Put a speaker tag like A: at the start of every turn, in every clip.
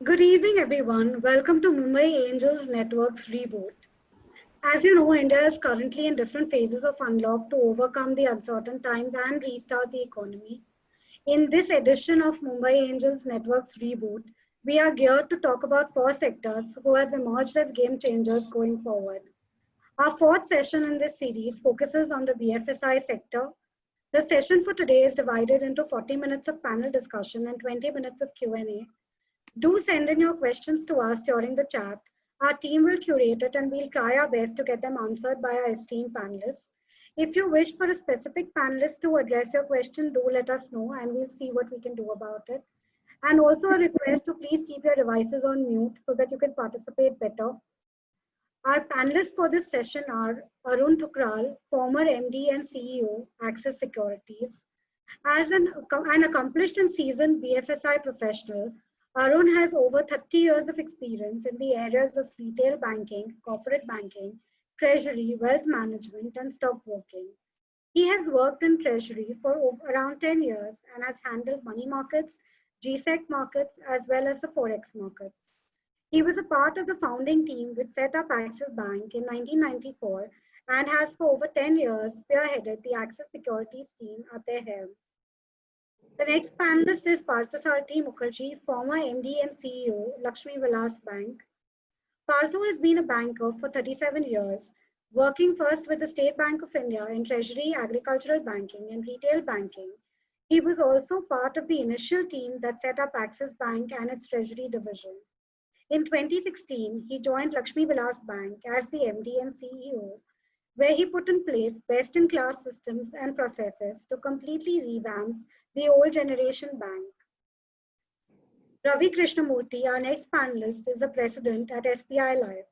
A: Good evening, everyone. Welcome to Mumbai Angels Network's reboot. As you know, India is currently in different phases of unlock to overcome the uncertain times and restart the economy. In this edition of Mumbai Angels Network's reboot, we are geared to talk about four sectors who have emerged as game changers going forward. Our fourth session in this series focuses on the BFSI sector. The session for today is divided into 40 minutes of panel discussion and 20 minutes of Q&A. Do send in your questions to us during the chat. Our team will curate it and we'll try our best to get them answered by our esteemed panelists. If you wish for a specific panelist to address your question, do let us know and we'll see what we can do about it. And also a request to please keep your devices on mute so that you can participate better. Our panelists for this session are Arun Thukral, former MD and CEO, Axis Securities. As an accomplished and seasoned BFSI professional, Arun has over 30 years of experience in the areas of retail banking, corporate banking, treasury, wealth management, and stockbroking. He has worked in treasury for around 10 years and has handled money markets, GSEC markets, as well as the Forex markets. He was a part of the founding team which set up Axis Bank in 1994 and has for over 10 years spearheaded the Axis Securities team at their helm. The next panelist is Parthasarathi Mukherjee, former MD and CEO, Lakshmi Vilas Bank. Partho has been a banker for 37 years, working first with the State Bank of India in Treasury, Agricultural Banking, and Retail Banking. He was also part of the initial team that set up Axis Bank and its Treasury division. In 2016, he joined Lakshmi Vilas Bank as the MD and CEO, where he put in place best-in-class systems and processes to completely revamp the old generation bank. Ravi Krishnamurthy, our next panelist, is the president at SBI Life.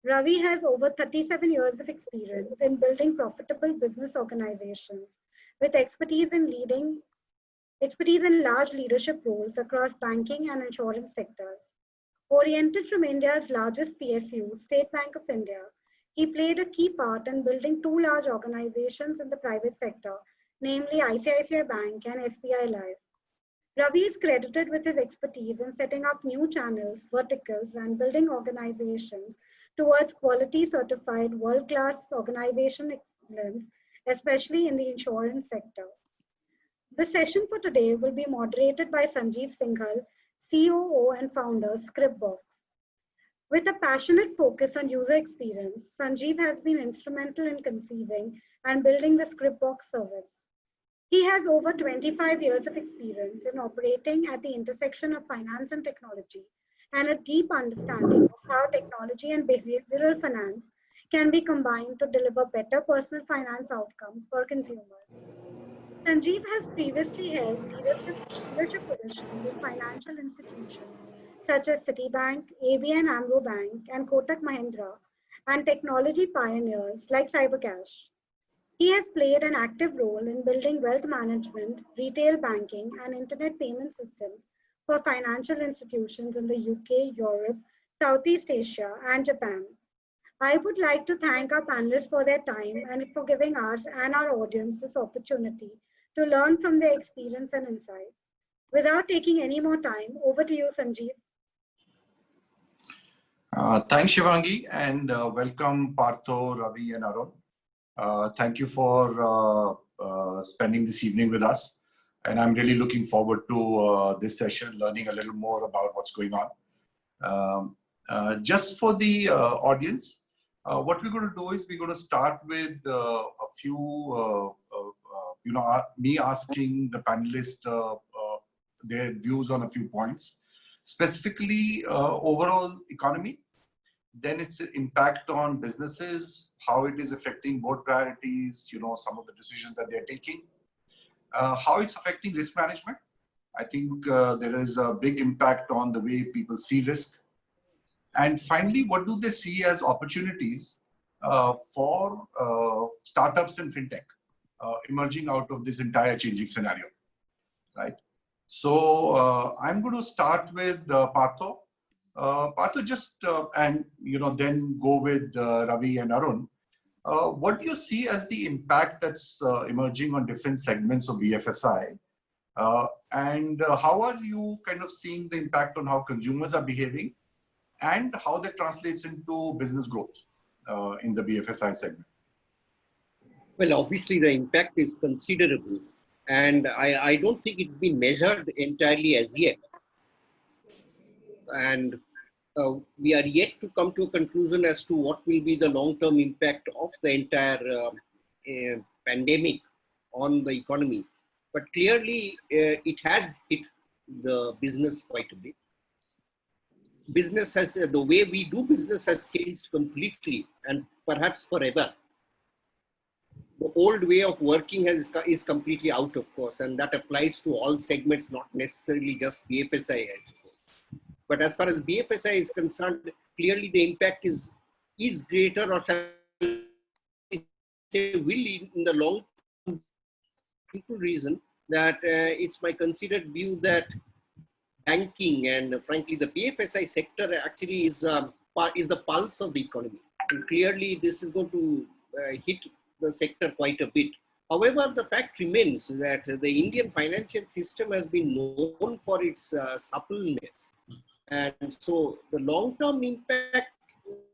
A: Ravi has over 37 years of experience in building profitable business organizations with expertise in large leadership roles across banking and insurance sectors. Oriented from India's largest PSU, State Bank of India, he played a key part in building two large organizations in the private sector, namely ICICI Bank and SBI Life. Ravi is credited with his expertise in setting up new channels, verticals, and building organizations towards quality certified world-class organization excellence, especially in the insurance sector. The session for today will be moderated by Sanjeev Singhal, COO and founder, Scriptbox. With a passionate focus on user experience, Sanjeev has been instrumental in conceiving and building the Scriptbox service. He has over 25 years of experience in operating at the intersection of finance and technology and a deep understanding of how technology and behavioral finance can be combined to deliver better personal finance outcomes for consumers. Sanjeev has previously held leadership positions in financial institutions such as Citibank, ABN AMRO Bank, and Kotak Mahindra, and technology pioneers like Cybercash. He has played an active role in building wealth management, retail banking, and internet payment systems for financial institutions in the UK, Europe, Southeast Asia, and Japan. I would like to thank our panelists for their time and for giving us and our audience this opportunity to learn from their experience and insights. Without taking any more time, over to you, Sanjeev.
B: Thanks, Shivangi, and welcome Partho, Ravi, and Arun. Thank you for spending this evening with us. And I'm really looking forward to this session, learning a little more about what's going on. Just for the audience, what we're going to do is we're going to start with a few, me asking the panelists their views on a few points, specifically overall economy, then its impact on businesses, how it is affecting board priorities, some of the decisions that they're taking, how it's affecting risk management. I think there is a big impact on the way people see risk. And finally, what do they see as opportunities for startups and fintech emerging out of this entire changing scenario, right? So I'm going to start with Partho. Partho, just and then go with Ravi and Arun. What do you see as the impact that's emerging on different segments of BFSI And how are you kind of seeing the impact on how consumers are behaving and how that translates into business growth in the BFSI segment?
C: Well, obviously the impact is considerable, and I don't think it's been measured entirely as yet. And we are yet to come to a conclusion as to what will be the long-term impact of the entire pandemic on the economy. But clearly, it has hit the business quite a bit. Business has, the way we do business has changed completely and perhaps forever. The old way of working is completely out, of course, and that applies to all segments, not necessarily just BFSI, I suppose. But as far as BFSI is concerned, clearly the impact is greater, or shall we say will in the long term, simple reason that it's my considered view that banking and frankly the BFSI sector actually is the pulse of the economy. And clearly this is going to hit the sector quite a bit. However, the fact remains that the Indian financial system has been known for its suppleness. And so the long-term impact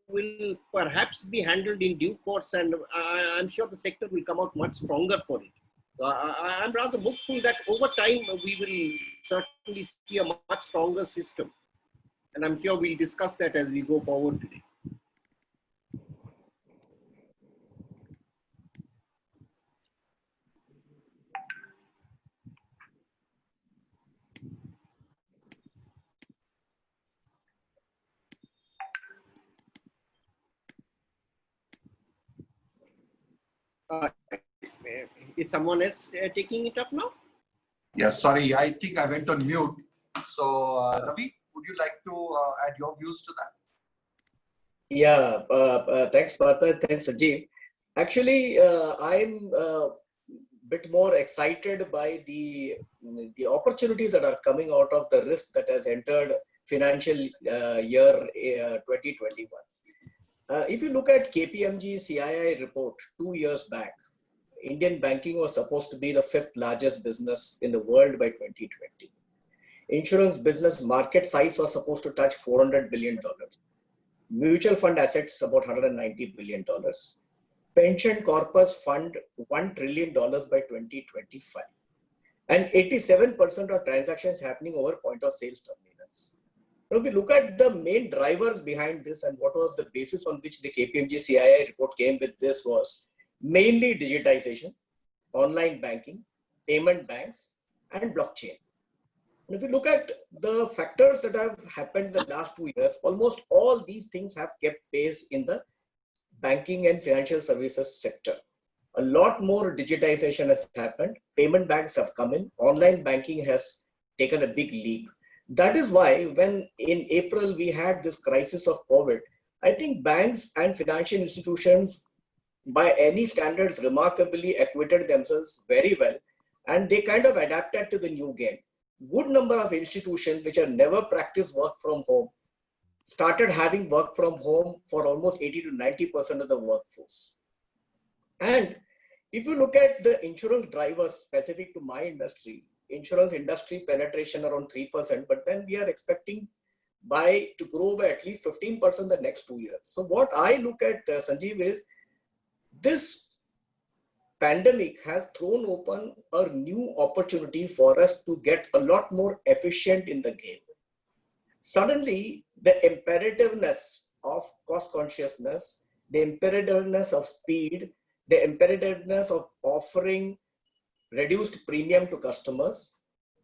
C: will perhaps be handled in due course, and I'm sure the sector will come out much stronger for it. I'm rather hopeful that over time we will certainly see a much stronger system. And I'm sure we'll discuss that as we go forward today. Is someone else taking it up now?
B: Yeah, sorry, I think I went on mute. So, Ravi, would you like to add your views to that?
D: Yeah, thanks, Partha. Thanks, Sanjeev. Actually, I'm a bit more excited by the opportunities that are coming out of the risk that has entered financial year 2021. If you look at KPMG CII report 2 years back, Indian banking was supposed to be the 5th largest business in the world by 2020. Insurance business market size was supposed to touch $400 billion. Mutual fund assets about $190 billion. Pension corpus fund $1 trillion by 2025. And 87% of transactions happening over point of sales terminals. Now, if we look at the main drivers behind this and what was the basis on which the KPMG CII report came with this was mainly digitization, online banking, payment banks, and blockchain. And if you look at the factors that have happened in the last 2 years, almost all these things have kept pace in the banking and financial services sector. A lot more digitization has happened. Payment banks have come in. Online banking has taken a big leap. That is why when in April we had this crisis of COVID, I think banks and financial institutions by any standards remarkably acquitted themselves very well, and they kind of adapted to the new game. Good number of institutions which have never practiced work from home started having work from home for almost 80 to 90% of the workforce. And if you look at the insurance drivers specific to my industry, insurance industry penetration around 3%, but then we are expecting to grow by at least 15% the next 2 years. So what I look at, Sanjeev, is this pandemic has thrown open a new opportunity for us to get a lot more efficient in the game. Suddenly, the imperativeness of cost consciousness, the imperativeness of speed, the imperativeness of offering reduced premium to customers,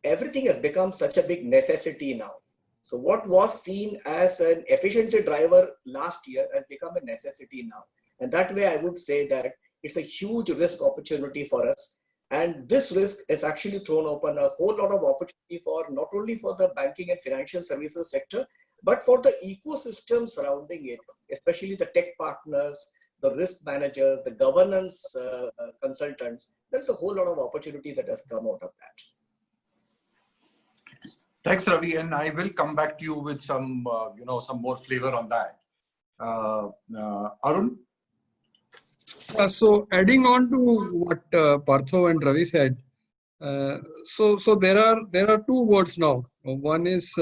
D: everything has become such a big necessity now. So what was seen as an efficiency driver last year has become a necessity now. And that way I would say that it's a huge risk opportunity for us. And this risk has actually thrown open a whole lot of opportunity for not only for the banking and financial services sector, but for the ecosystem surrounding it, especially the tech partners, the risk managers, the governance consultants. There's a whole lot of opportunity that has come out of that.
B: Thanks, Ravi, and I will come back to you with some, some more flavor on that. Arun?
E: So adding on to what Partho and Ravi said, So there are two words now. One is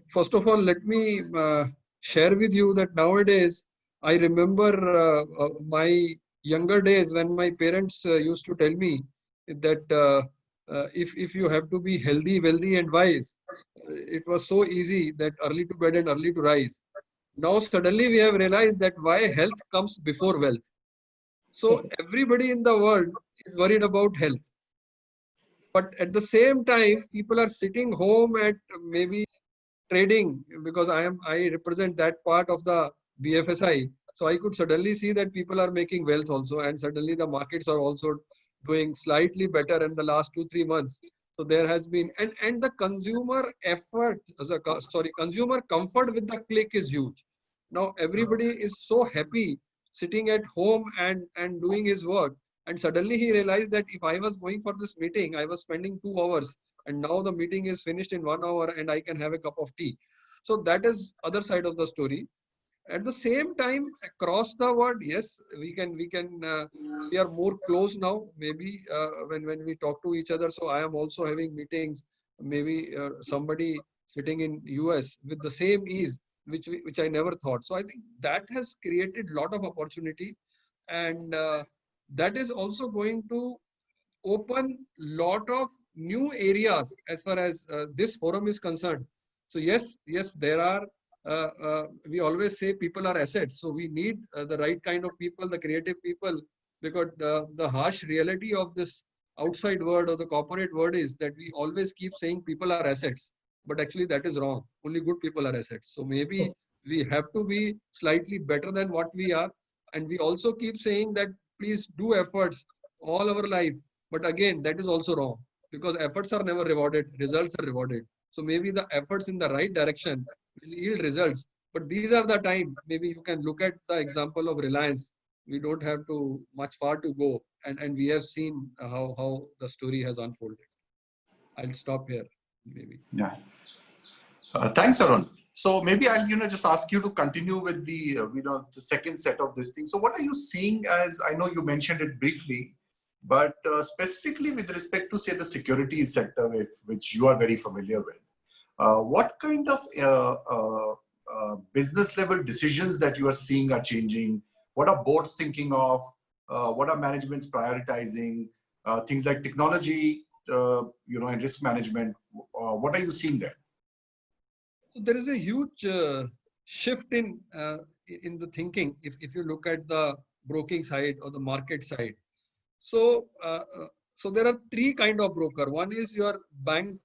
E: first of all, let me share with you that nowadays I remember my younger days when my parents used to tell me that if you have to be healthy, wealthy, and wise, it was so easy that early to bed and early to rise. Now suddenly we have realized that why health comes before wealth. So everybody in the world is worried about health. But at the same time, people are sitting home at maybe trading, because I represent that part of the BFSI. So I could suddenly see that people are making wealth also, and suddenly the markets are also doing slightly better in the last 2-3 months. So there has been and the consumer effort, consumer comfort with the click is huge. Now everybody is so happy sitting at home and doing his work, and suddenly he realized that if I was going for this meeting, I was spending 2 hours, and now the meeting is finished in 1 hour and I can have a cup of tea. So that is other side of the story. At the same time, across the world, yes, we are more close now, maybe when we talk to each other. So I am also having meetings, maybe somebody sitting in US with the same ease, which I never thought. So I think that has created a lot of opportunity, and that is also going to open lot of new areas as far as this forum is concerned. So yes, there are. We always say people are assets, so we need the right kind of people, the creative people, because the harsh reality of this outside world or the corporate world is that we always keep saying people are assets, but actually that is wrong. Only good people are assets. So maybe we have to be slightly better than what we are, and we also keep saying that please do efforts all our life. But again, that is also wrong, because efforts are never rewarded, results are rewarded. So maybe the efforts in the right direction will yield results. But these are the time, maybe you can look at the example of Reliance. We don't have to much far to go. And we have seen how the story has unfolded. I'll stop here, maybe.
B: Yeah. Thanks, Arun. So maybe I'll just ask you to continue with the the second set of this thing. So what are you seeing as, I know you mentioned it briefly, but specifically with respect to, say, the security sector, which you are very familiar with, what kind of business level decisions that you are seeing are changing? What are boards thinking of? What are managements prioritizing? Things like technology, and risk management. What are you seeing there?
E: So there is a huge shift in the thinking. If you look at the broking side or the market side, so so there are three kind of broker. One is your bank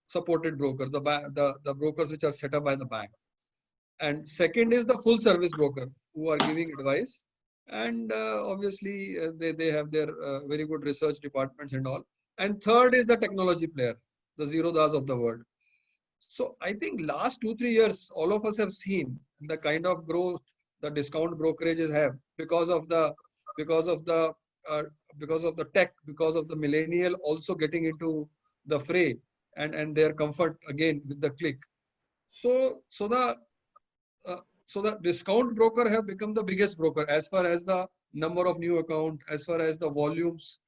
E: supported broker, the brokers which are set up by the bank, and second is the full service broker who are giving advice, and obviously they have their very good research departments and all. And third is the technology player, the Zerodhas of the world. So I think last 2-3 years, all of us have seen the kind of growth the discount brokerages have because of the because of the because of the tech, because of the millennial also getting into the fray, and their comfort again with the click. So the discount broker have become the biggest broker as far as the number of new account, as far as the volumes,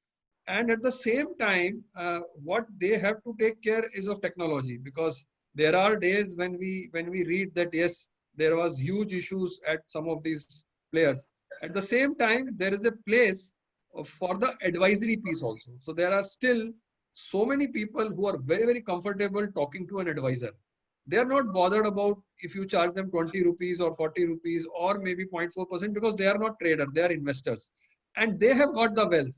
E: and at the same time, what they have to take care is of technology, because there are days when we read that yes, there was huge issues at some of these players. At the same time, there is a place for the advisory piece also. So there are still so many people who are very comfortable talking to an advisor. They are not bothered about if you charge them 20 rupees or 40 rupees or maybe 0.4%, because they are not traders, they are investors, and they have got the wealth.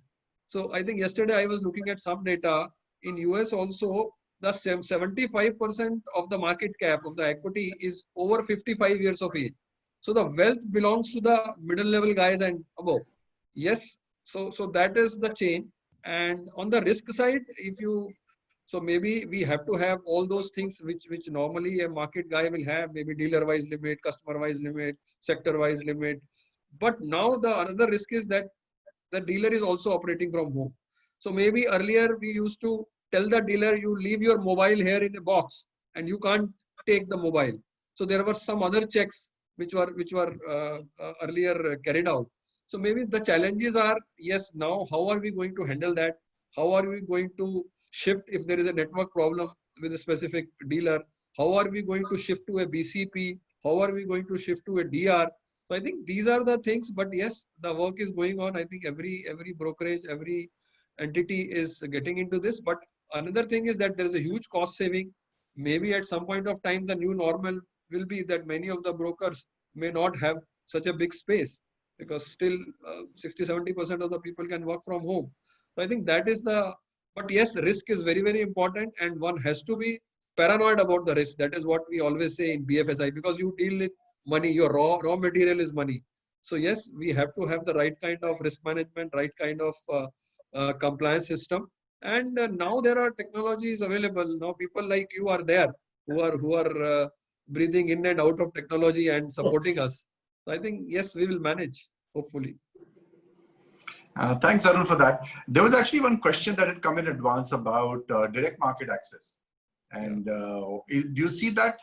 E: So I think yesterday I was looking at some data in US also. The 75% of the market cap of the equity is over 55 years of age. So the wealth belongs to the middle level guys and above. Yes, so that is the change. And on the risk side, so maybe we have to have all those things which normally a market guy will have, maybe dealer wise limit, customer wise limit, sector wise limit. But now the another risk is that the dealer is also operating from home. So maybe earlier we used to tell the dealer, you leave your mobile here in a box and you can't take the mobile. So there were some other checks which were earlier carried out. So maybe the challenges are, yes, now how are we going to handle that? How are we going to shift if there is a network problem with a specific dealer? How are we going to shift to a BCP? How are we going to shift to a DR? So I think these are the things, but yes, the work is going on. I think every brokerage, every entity is getting into this. But another thing is that there is a huge cost saving. Maybe at some point of time, the new normal will be that many of the brokers may not have such a big space because still 60-70% of the people can work from home. So I think that is the, but yes, risk is very, very important and one has to be paranoid about the risk. That is what we always say in BFSI because you deal with money, your raw material is money. So yes, we have to have the right kind of risk management, right kind of compliance system. And now there are technologies available. Now people like you are there who are breathing in and out of technology and supporting us. So I think yes, we will manage, hopefully.
B: Thanks, Arun, for that. There was actually one question that had come in advance about direct market access. And do you see that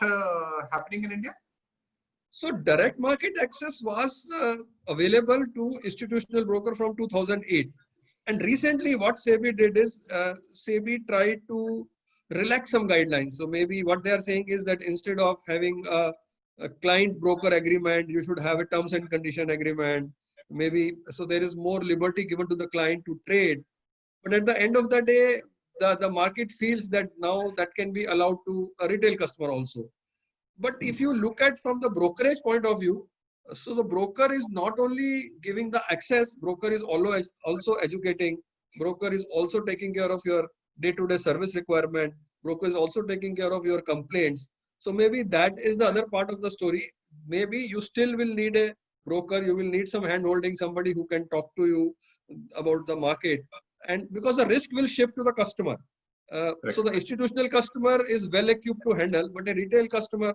B: happening in India?
E: So direct market access was available to institutional broker from 2008. And recently what SEBI did is SEBI tried to relax some guidelines. So maybe what they are saying is that instead of having a client broker agreement, you should have a terms and condition agreement. Maybe so there is more liberty given to the client to trade. But at the end of the day, the market feels that now that can be allowed to a retail customer also. But if you look at from the brokerage point of view, so the broker is not only giving the access, broker is also educating, broker is also taking care of your day-to-day service requirement, broker is also taking care of your complaints. So maybe that is the other part of the story. Maybe you still will need a broker, you will need some hand holding, somebody who can talk to you about the market. And because the risk will shift to the customer. So the institutional customer is well equipped to handle, but a retail customer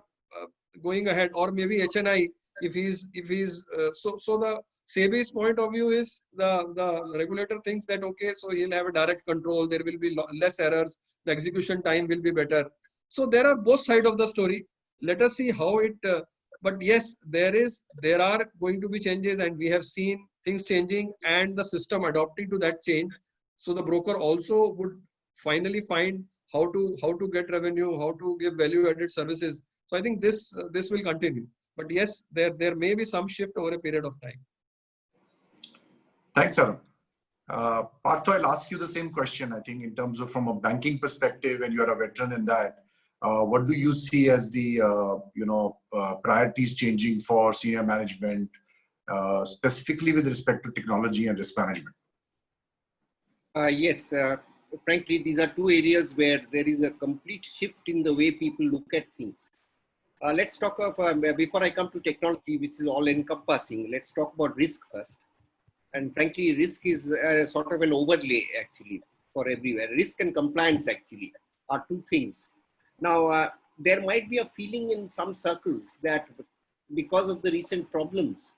E: going ahead, or maybe HNI, if he's so the SEBI's point of view is the regulator thinks that okay, so he'll have a direct control, there will be less errors, the execution time will be better. So there are both sides of the story. Let us see how it. But yes, there are going to be changes, and we have seen things changing and the system adopting to that change. So the broker also would finally find how to get revenue, how to give value added services. So I think this will continue. But yes, there may be some shift over a period of time.
B: Thanks, Arun. Partho, I'll ask you the same question. I think in terms of from a banking perspective, and you're a veteran in that, what do you see as the priorities changing for senior management, specifically with respect to technology and risk management?
C: Yes, frankly, these are two areas where there is a complete shift in the way people look at things. Let's talk of, before I come to technology, which is all encompassing, let's talk about risk first. And frankly, risk is sort of an overlay actually for everywhere. Risk and compliance actually are two things. Now, there might be a feeling in some circles that because of the recent problems,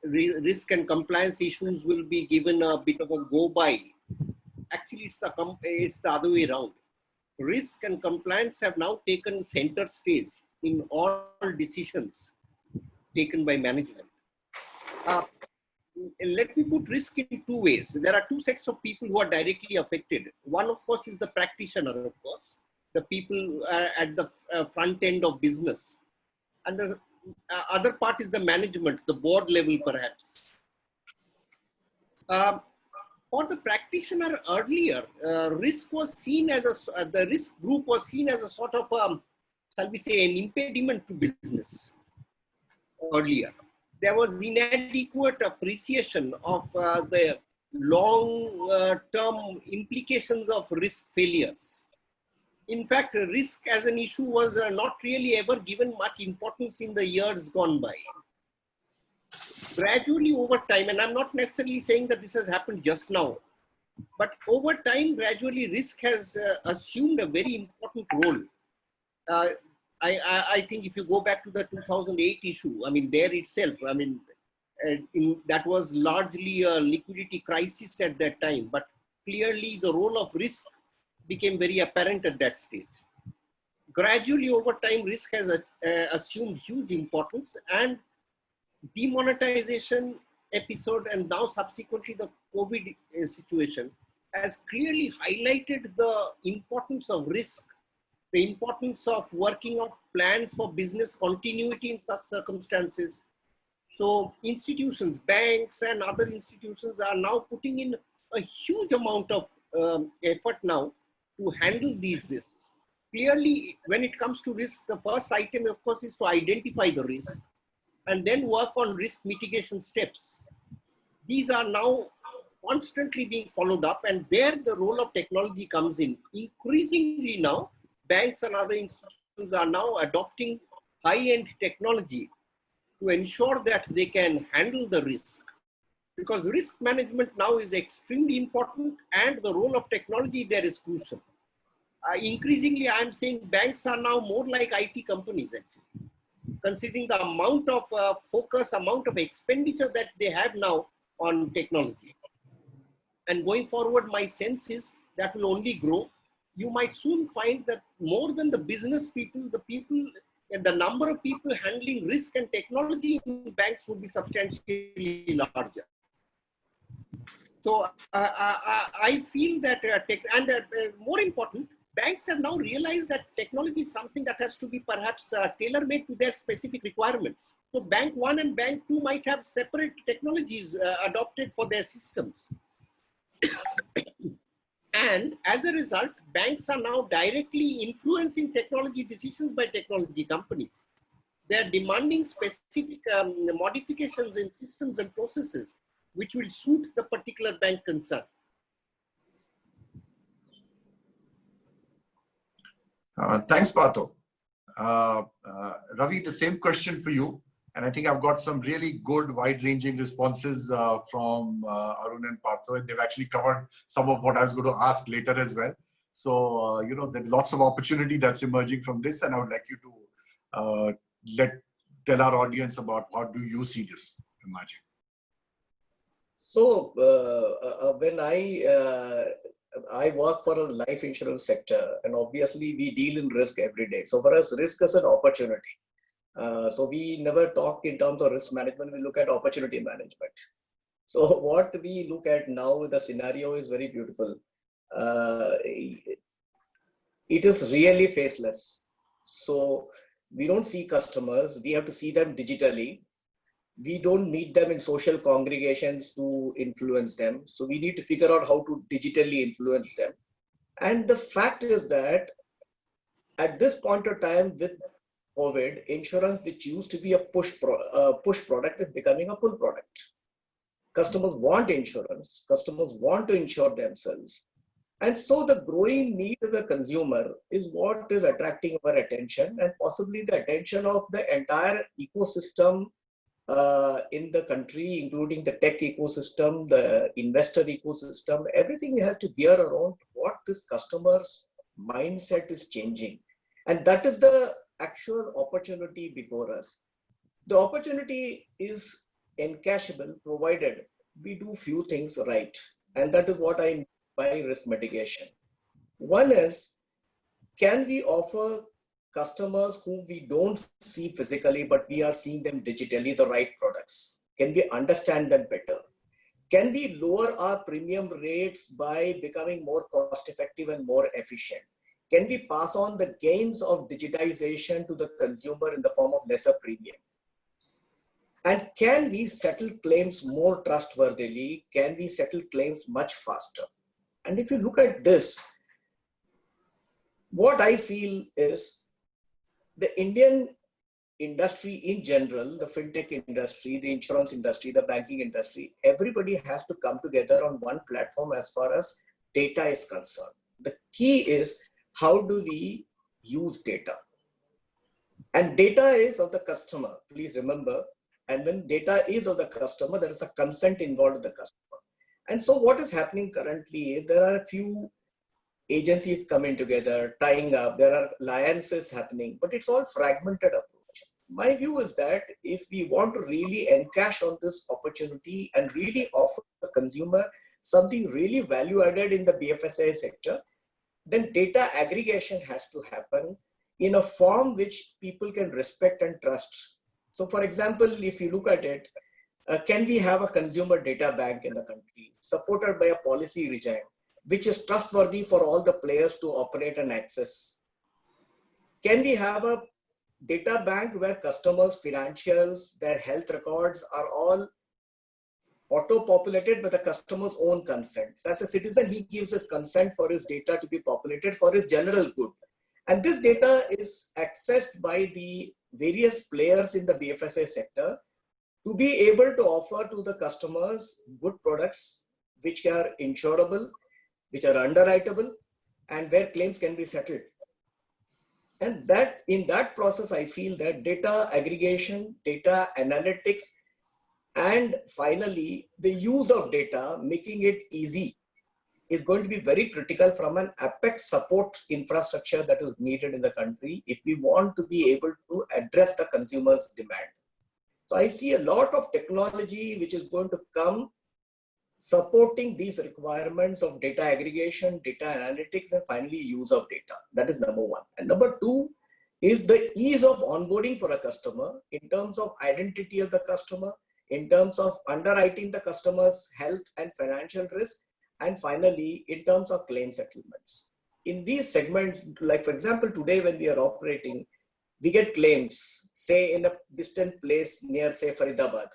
C: risk and compliance issues will be given a bit of a go-by. Actually, it's the other way around. Risk and compliance have now taken center stage in all decisions taken by management. Let me put risk in two ways. There are two sets of people who are directly affected. One, of course, is the practitioner, of course, the people at the front end of business. And the other part is the management, the board level, perhaps. For the practitioner earlier, risk was seen as the risk group was seen as a sort of, shall we say, an impediment to business earlier. There was inadequate appreciation of the long-term implications of risk failures. In fact, risk as an issue was not really ever given much importance in the years gone by. Gradually over time, and I'm not necessarily saying that this has happened just now, but over time, gradually risk has assumed a very important role. I think if you go back to the 2008 issue, I mean, there itself, I mean, that was largely a liquidity crisis at that time, but clearly the role of risk became very apparent at that stage. Gradually over time, risk has assumed huge importance, and demonetization episode and now subsequently the COVID situation has clearly highlighted the importance of risk, the importance of working out plans for business continuity in such circumstances. So institutions, banks and other institutions are now putting in a huge amount of effort now to handle these risks. Clearly, when it comes to risk, the first item, of course, is to identify the risk and then work on risk mitigation steps. These are now constantly being followed up, and there the role of technology comes in. Increasingly now, banks and other institutions are now adopting high-end technology to ensure that they can handle the risk. Because risk management now is extremely important, and the role of technology there is crucial. Increasingly, I'm saying banks are now more like IT companies actually, considering the amount of focus, amount of expenditure that they have now on technology. And going forward, my sense is that will only grow. You might soon find that more than the business people, and the number of people handling risk and technology in banks would be substantially larger. So I feel that more important, banks have now realized that technology is something that has to be perhaps tailor-made to their specific requirements. So Bank 1 and Bank 2 might have separate technologies adopted for their systems. And as a result, banks are now directly influencing technology decisions by technology companies. They're demanding specific modifications in systems and processes which will suit the particular bank concerned.
B: Thanks, Partho. Ravi, the same question for you. And I think I've got some really good wide-ranging responses from Arun and Partho, and they've actually covered some of what I was going to ask later as well. So, there's lots of opportunity that's emerging from this, and I would like you to tell our audience about how do you see this emerging.
D: So, when I work for a life insurance sector, and obviously we deal in risk every day. So for us, risk is an opportunity. So we never talk in terms of risk management, we look at opportunity management. So what we look at now, the scenario is very beautiful. It is really faceless. So we don't see customers, we have to see them digitally. We don't meet them in social congregations to influence them. So we need to figure out how to digitally influence them. And the fact is that at this point of time with COVID, insurance, which used to be a push product, is becoming a pull product. Customers want insurance. Customers want to insure themselves. And so the growing need of the consumer is what is attracting our attention, and possibly the attention of the entire ecosystem in the country, including the tech ecosystem, the investor ecosystem. Everything has to gear around what this customer's mindset is changing. And that is the actual opportunity before us. The opportunity is encashable provided we do few things right. And that is what I mean by risk mitigation. One is, can we offer customers whom we don't see physically, but we are seeing them digitally, the right products? Can we understand them better? Can we lower our premium rates by becoming more cost effective and more efficient? Can we pass on the gains of digitization to the consumer in the form of lesser premium? And can we settle claims more trustworthily? Can we settle claims much faster? And if you look at this, what I feel is the Indian industry in general, the fintech industry, the insurance industry, the banking industry, everybody has to come together on one platform as far as data is concerned. The key is, how do we use data? And data is of the customer, please remember. And when data is of the customer, there is a consent involved with the customer. And so what is happening currently is there are a few agencies coming together, tying up, there are alliances happening, but it's all fragmented approach. My view is that if we want to really encash on this opportunity and really offer the consumer something really value added in the BFSI sector, then data aggregation has to happen in a form which people can respect and trust. So for example, if you look at it, can we have a consumer data bank in the country supported by a policy regime which is trustworthy for all the players to operate and access? Can we have a data bank where customers' financials, their health records are all auto-populated with the customer's own consent? So as a citizen, he gives his consent for his data to be populated for his general good. And this data is accessed by the various players in the BFSI sector to be able to offer to the customers good products which are insurable, which are underwritable, and where claims can be settled. And that in that process, I feel that data aggregation, data analytics, and finally the use of data, making it easy, is going to be very critical from an apex support infrastructure that is needed in the country if we want to be able to address the consumer's demand. So I see a lot of technology which is going to come supporting these requirements of data aggregation, data analytics, and finally use of data. That is number one. And number two is the ease of onboarding for a customer in terms of identity of the customer, in terms of underwriting the customer's health and financial risk, and finally, in terms of claim settlements. In these segments, like for example, today when we are operating, we get claims, say in a distant place near, say, Faridabad.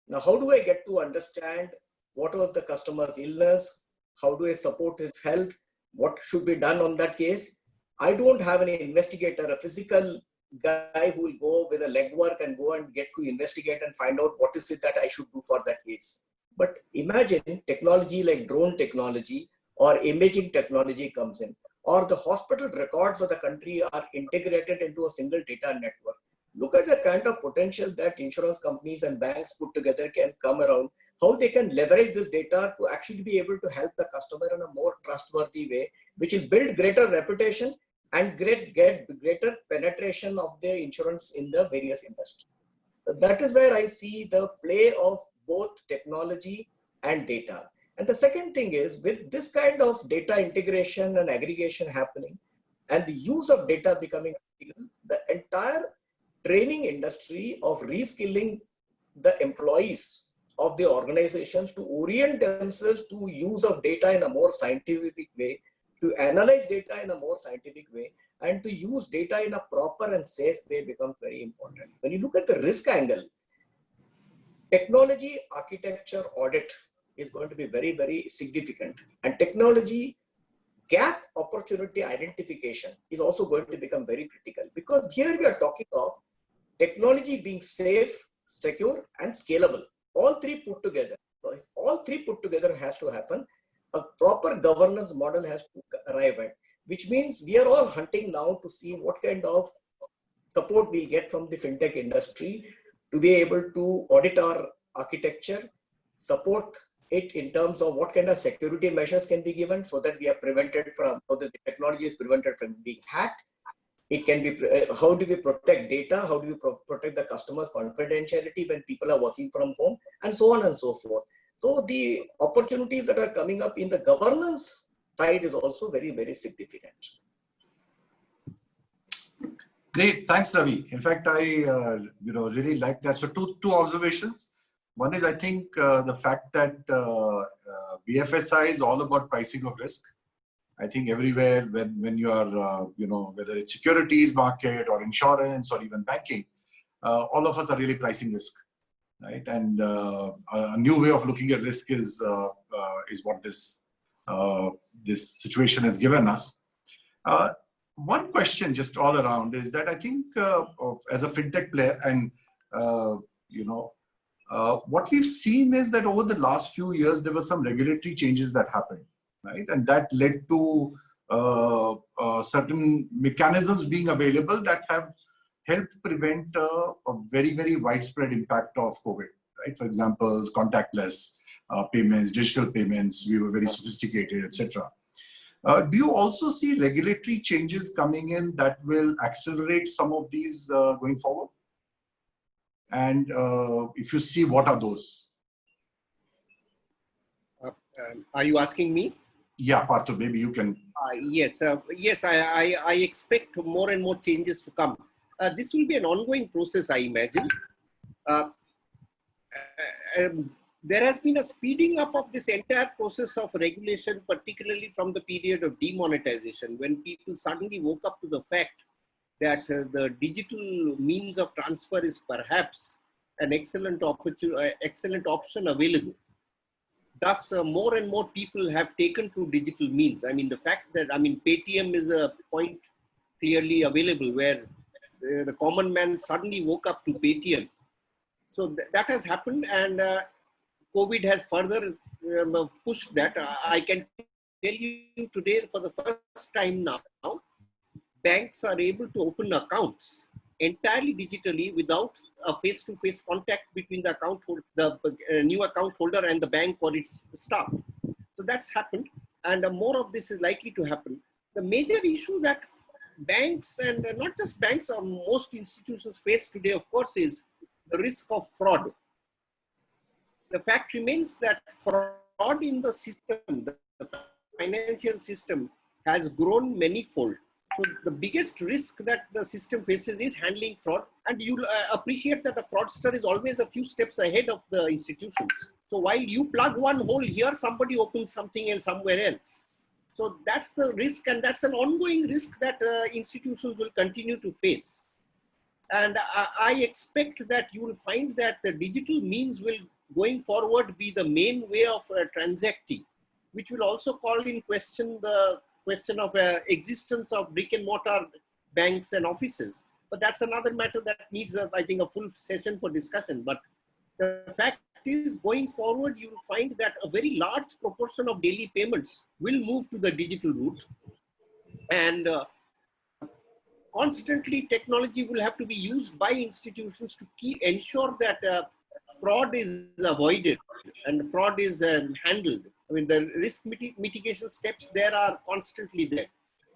D: Now, how do I get to understand what was the customer's illness? How do I support his health? What should be done on that case? I don't have an investigator, a physical guy who will go with a legwork and go and get to investigate and find out what is it that I should do for that case. But imagine technology like drone technology or imaging technology comes in, or the hospital records of the country are integrated into a single data network. Look at the kind of potential that insurance companies and banks put together can come around, how they can leverage this data to actually be able to help the customer in a more trustworthy way, which will build greater reputation and get greater penetration of the insurance in the various industries. So that is where I see the play of both technology and data. And the second thing is, with this kind of data integration and aggregation happening and the use of data becoming critical, the entire training industry of reskilling the employees of the organizations to orient themselves to use of data in a more scientific way, to analyze data in a more scientific way, and to use data in a proper and safe way becomes very important. When you look at the risk angle, technology architecture audit is going to be very, very significant. And technology gap opportunity identification is also going to become very critical, because here we are talking of technology being safe, secure, and scalable. All three put together. So if all three put together has to happen, a proper governance model has to arrive at, which means we are all hunting now to see what kind of support we'll get from the fintech industry to be able to audit our architecture, support it in terms of what kind of security measures can be given so that we are prevented from, so that the technology is prevented from being hacked. It can be, how do we protect data? How do we protect the customer's confidentiality when people are working from home, and so on and so forth. So the opportunities that are coming up in the governance side is also very, very significant.
B: Great, thanks, Ravi. In fact, I really like that. So two observations. One is, I think the fact that BFSI is all about pricing of risk. I think everywhere when you are, whether it's securities market or insurance or even banking, all of us are really pricing risk, right? And a new way of looking at risk is what this situation has given us. One question just all around is that I think as a fintech player, and what we've seen is that over the last few years there were some regulatory changes that happened, right? And that led to certain mechanisms being available that have helped prevent a very, very widespread impact of COVID, right? For example, contactless payments, digital payments, we were very sophisticated, etc. Do you also see regulatory changes coming in that will accelerate some of these going forward? And if you see, what are those?
C: Are you asking me?
B: Yeah, Partho, maybe you can.
C: Yes, I expect more and more changes to come. This will be an ongoing process, I imagine. there has been a speeding up of this entire process of regulation, particularly from the period of demonetization, when people suddenly woke up to the fact that the digital means of transfer is perhaps an excellent option available. Thus, more and more people have taken to digital means. I mean, the fact that, Paytm is a point clearly available where the common man suddenly woke up to Paytm. So that has happened, and COVID has further pushed that. I can tell you today, for the first time now, banks are able to open accounts entirely digitally without a face-to-face contact between the account holder, the new account holder and the bank or its staff. So that's happened, and more of this is likely to happen. The major issue that banks, and not just banks, or most institutions face today, of course, is the risk of fraud. The fact remains that fraud in the system, the financial system, has grown manifold. So the biggest risk that the system faces is handling fraud, and you'll appreciate that the fraudster is always a few steps ahead of the institutions. So while you plug one hole here, somebody opens something else somewhere else. So that's the risk, and that's an ongoing risk that institutions will continue to face. And I expect that you will find that the digital means will, going forward, be the main way of transacting, which will also call in question the question of existence of brick and mortar banks and offices. But that's another matter that needs, I think, a full session for discussion. But the fact is, going forward, you will find that a very large proportion of daily payments will move to the digital route. And constantly, technology will have to be used by institutions to ensure that fraud is avoided and fraud is handled. I mean, the risk mitigation steps there are constantly there.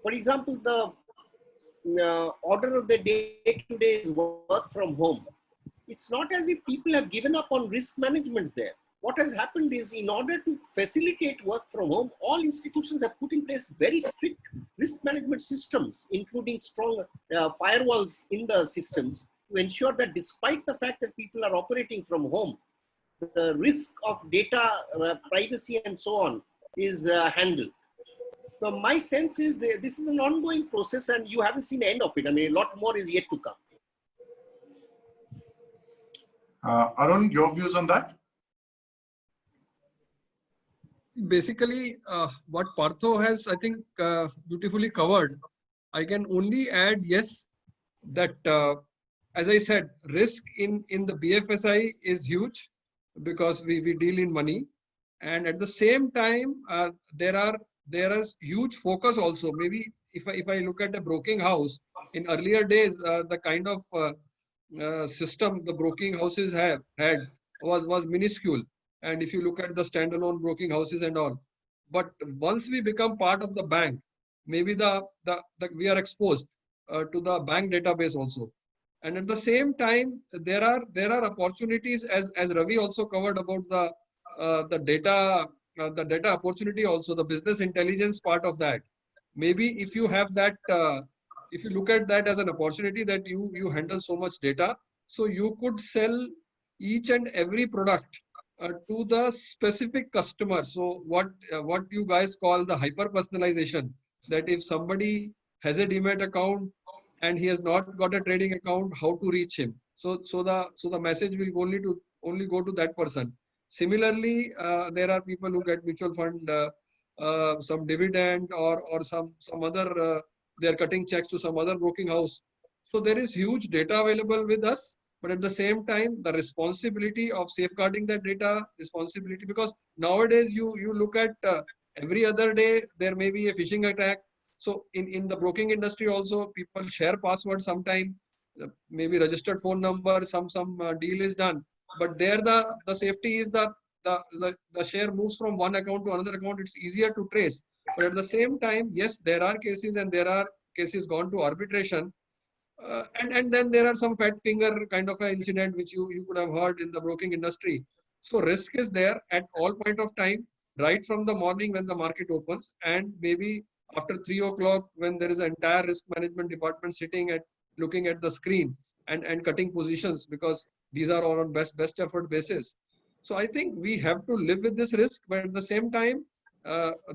C: For example, the order of the day today is work from home. It's not as if people have given up on risk management there. What has happened is, in order to facilitate work from home, all institutions have put in place very strict risk management systems, including strong firewalls in the systems, to ensure that despite the fact that people are operating from home, the risk of data privacy and so on is handled. So my sense is that this is an ongoing process, and you haven't seen the end of it. I mean, a lot more is yet to come.
B: Arun, your views on that?
E: Basically, what Partho has, I think, beautifully covered. I can only add, yes, that as I said, risk in the BFSI is huge because we deal in money, and at the same time, there is huge focus also. Maybe if I look at a broking house in earlier days, the kind of system the broking houses had was minuscule. And if you look at the standalone broking houses and all, but once we become part of the bank, maybe we are exposed to the bank database also. And at the same time, there are opportunities, as Ravi also covered about the data opportunity also, the business intelligence part of that. Maybe if you have that, if you look at that as an opportunity that you handle so much data, so you could sell each and every product to the specific customer. So what you guys call the hyper personalization, that if somebody has a demat account and he has not got a trading account, how to reach him. So the message will only go to that person. Similarly, there are people who get mutual fund, some dividend or some other, they are cutting checks to some other broking house. So there is huge data available with us, but at the same time, the responsibility of safeguarding that data, because nowadays you look at every other day, there may be a phishing attack. So in the broking industry also, people share passwords sometime, maybe registered phone number, some deal is done. But there the safety is the share moves from one account to another account. It's easier to trace. But at the same time, yes, there are cases, and there are cases gone to arbitration. And then there are some fat finger kind of an incident which you could have heard in the broking industry. So risk is there at all point of time, right from the morning when the market opens, and maybe after 3 o'clock when there is an entire risk management department sitting at looking at the screen and cutting positions, because these are all on best effort basis. So I think we have to live with this risk, but at the same time,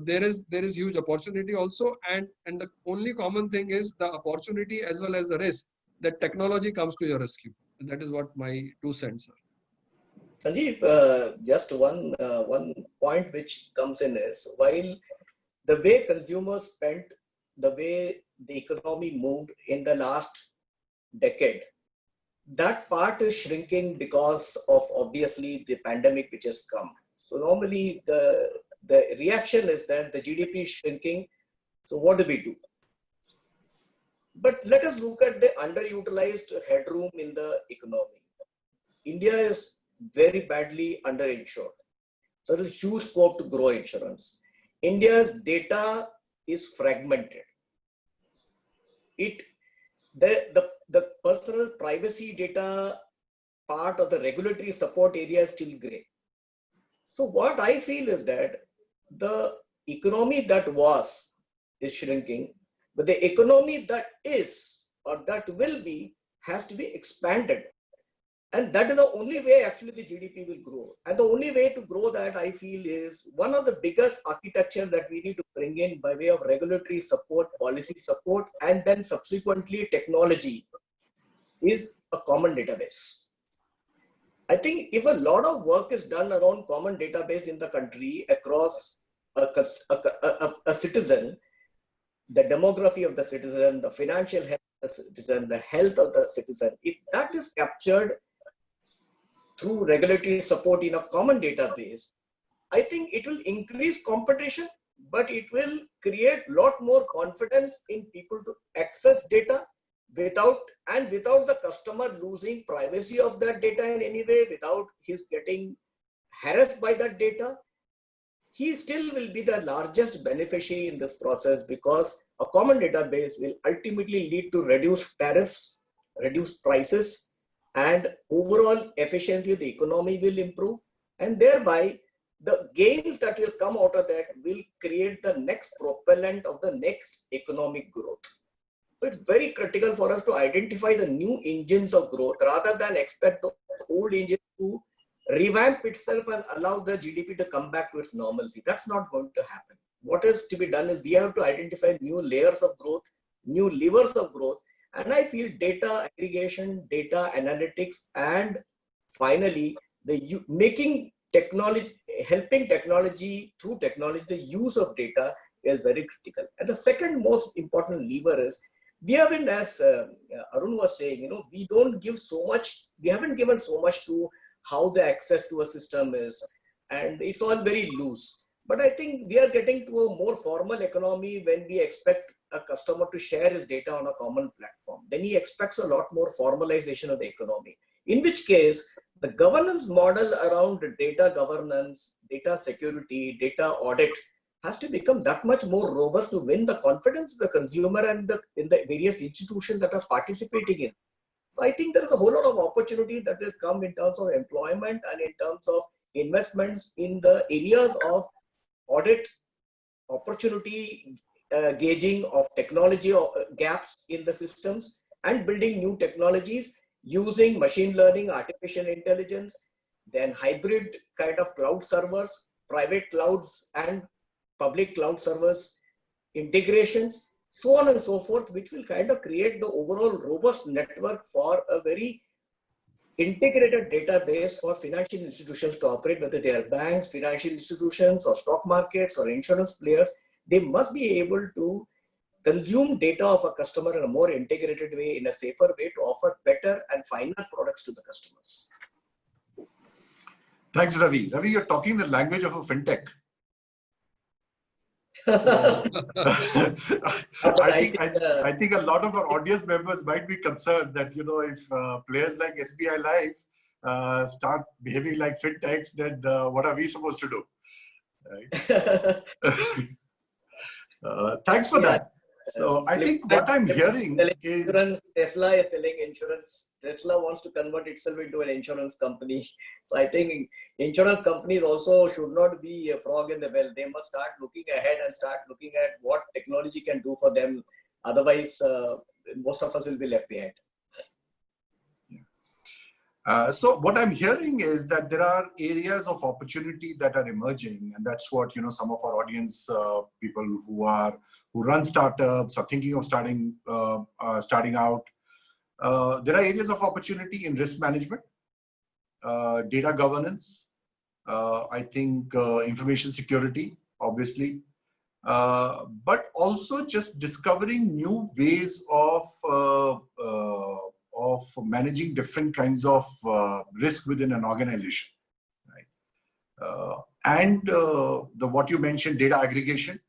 E: there is huge opportunity also, and the only common thing is the opportunity as well as the risk, that technology comes to your rescue. And that is what my 2 cents are.
D: Sanjeev, just one point which comes in is, while the way consumers spent, the way the economy moved in the last decade, that part is shrinking because of obviously the pandemic which has come. So normally the reaction is that the GDP is shrinking. So what do we do? But let us look at the underutilized headroom in the economy. India is very badly underinsured. So there is huge scope to grow insurance. India's data is fragmented. The personal privacy data part of the regulatory support area is still gray. So what I feel is that the economy that was is shrinking, but the economy that is or that will be has to be expanded. And that is the only way actually the GDP will grow. And the only way to grow that, I feel, is one of the biggest architecture that we need to bring in by way of regulatory support, policy support, and then subsequently technology is a common database. I think if a lot of work is done around common database in the country across a citizen, the demography of the citizen, the financial health of the citizen, the health of the citizen, if that is captured through regulatory support in a common database, I think it will increase competition, but it will create a lot more confidence in people to access data without the customer losing privacy of that data in any way, without his getting harassed by that data. He still will be the largest beneficiary in this process, because a common database will ultimately lead to reduced tariffs, reduced prices, and overall efficiency of the economy will improve, and thereby the gains that will come out of that will create the next propellant of the next economic growth. So it's very critical for us to identify the new engines of growth rather than expect the old engine to revamp itself and allow the GDP to come back to its normalcy. That's not going to happen. What is to be done is we have to identify new layers of growth, new levers of growth. And I feel data aggregation, data analytics, and finally, making technology, helping technology through technology, the use of data is very critical. And the second most important lever is, we haven't, as Arun was saying, we don't give so much, we haven't given so much to how the access to a system is, and it's all very loose. But I think we are getting to a more formal economy when we expect a customer to share his data on a common platform. Then he expects a lot more formalization of the economy, in which case the governance model around data governance, data security, data audit has to become that much more robust to win the confidence of the consumer and in the various institutions that are participating in. So I think there is a whole lot of opportunity that will come in terms of employment and in terms of investments in the areas of audit, opportunity gauging of technology gaps in the systems, and building new technologies using machine learning, artificial intelligence, then hybrid kind of cloud servers, private clouds and public cloud servers, integrations, so on and so forth, which will kind of create the overall robust network for a very integrated database for financial institutions to operate, whether they are banks, financial institutions, or stock markets, or insurance players. They must be able to consume data of a customer in a more integrated way, in a safer way, to offer better and finer products to the customers.
B: Thanks, Ravi. Ravi, you're talking the language of a fintech. I think a lot of our audience members might be concerned that, if players like SBI Life start behaving like fintechs, then what are we supposed to do? Right? Thanks for that. So I think what I'm hearing is
D: Tesla is selling insurance. Tesla wants to convert itself into an insurance company. So I think insurance companies also should not be a frog in the well. They must start looking ahead and start looking at what technology can do for them. Otherwise, most of us will be left behind.
B: So what I'm hearing is that there are areas of opportunity that are emerging, and that's what some of our audience people who run startups are thinking of starting out. There are areas of opportunity in risk management, data governance, I think information security, obviously, but also just discovering new ways of managing different kinds of risk within an organization, right? And what you mentioned, data aggregation.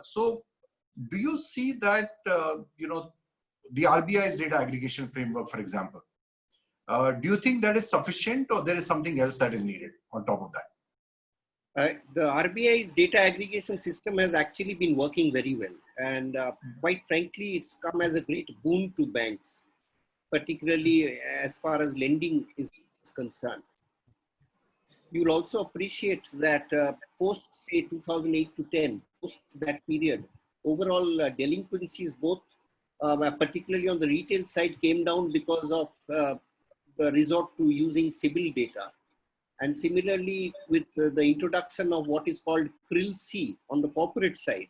B: So, do you see that the RBI's data aggregation framework, for example? Do you think that is sufficient, or there is something else that is needed on top of that?
C: The RBI's data aggregation system has actually been working very well. And quite frankly, it's come as a great boon to banks, particularly as far as lending is concerned. You'll also appreciate that post, say, 2008 to 10, post that period, overall delinquencies, both particularly on the retail side, came down because of the resort to using CIBIL data. And similarly, with the introduction of what is called CRIL-C on the corporate side,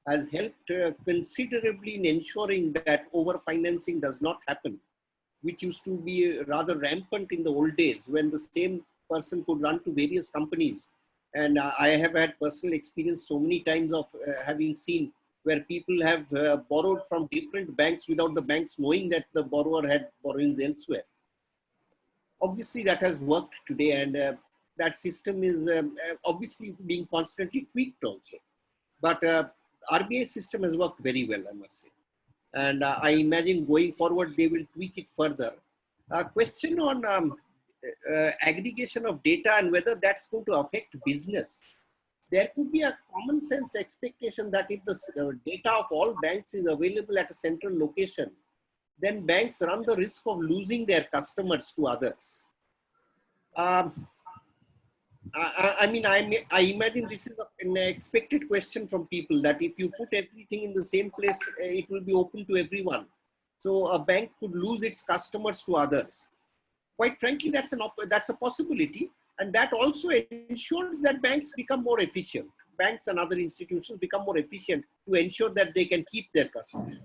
C: has helped considerably in ensuring that overfinancing does not happen, which used to be rather rampant in the old days when the same person could run to various companies. And I have had personal experience so many times of having seen where people have borrowed from different banks without the banks knowing that the borrower had borrowings elsewhere. Obviously, that has worked today, and that system is obviously being constantly tweaked also. But RBI system has worked very well, I must say. And I imagine going forward, they will tweak it further. Question on aggregation of data and whether that's going to affect business. There could be a common sense expectation that if the data of all banks is available at a central location, then banks run the risk of losing their customers to others. I imagine this is an expected question from people, that if you put everything in the same place, it will be open to everyone. So a bank could lose its customers to others. Quite frankly, that's a possibility. And that also ensures that banks become more efficient. Banks and other institutions become more efficient to ensure that they can keep their customers.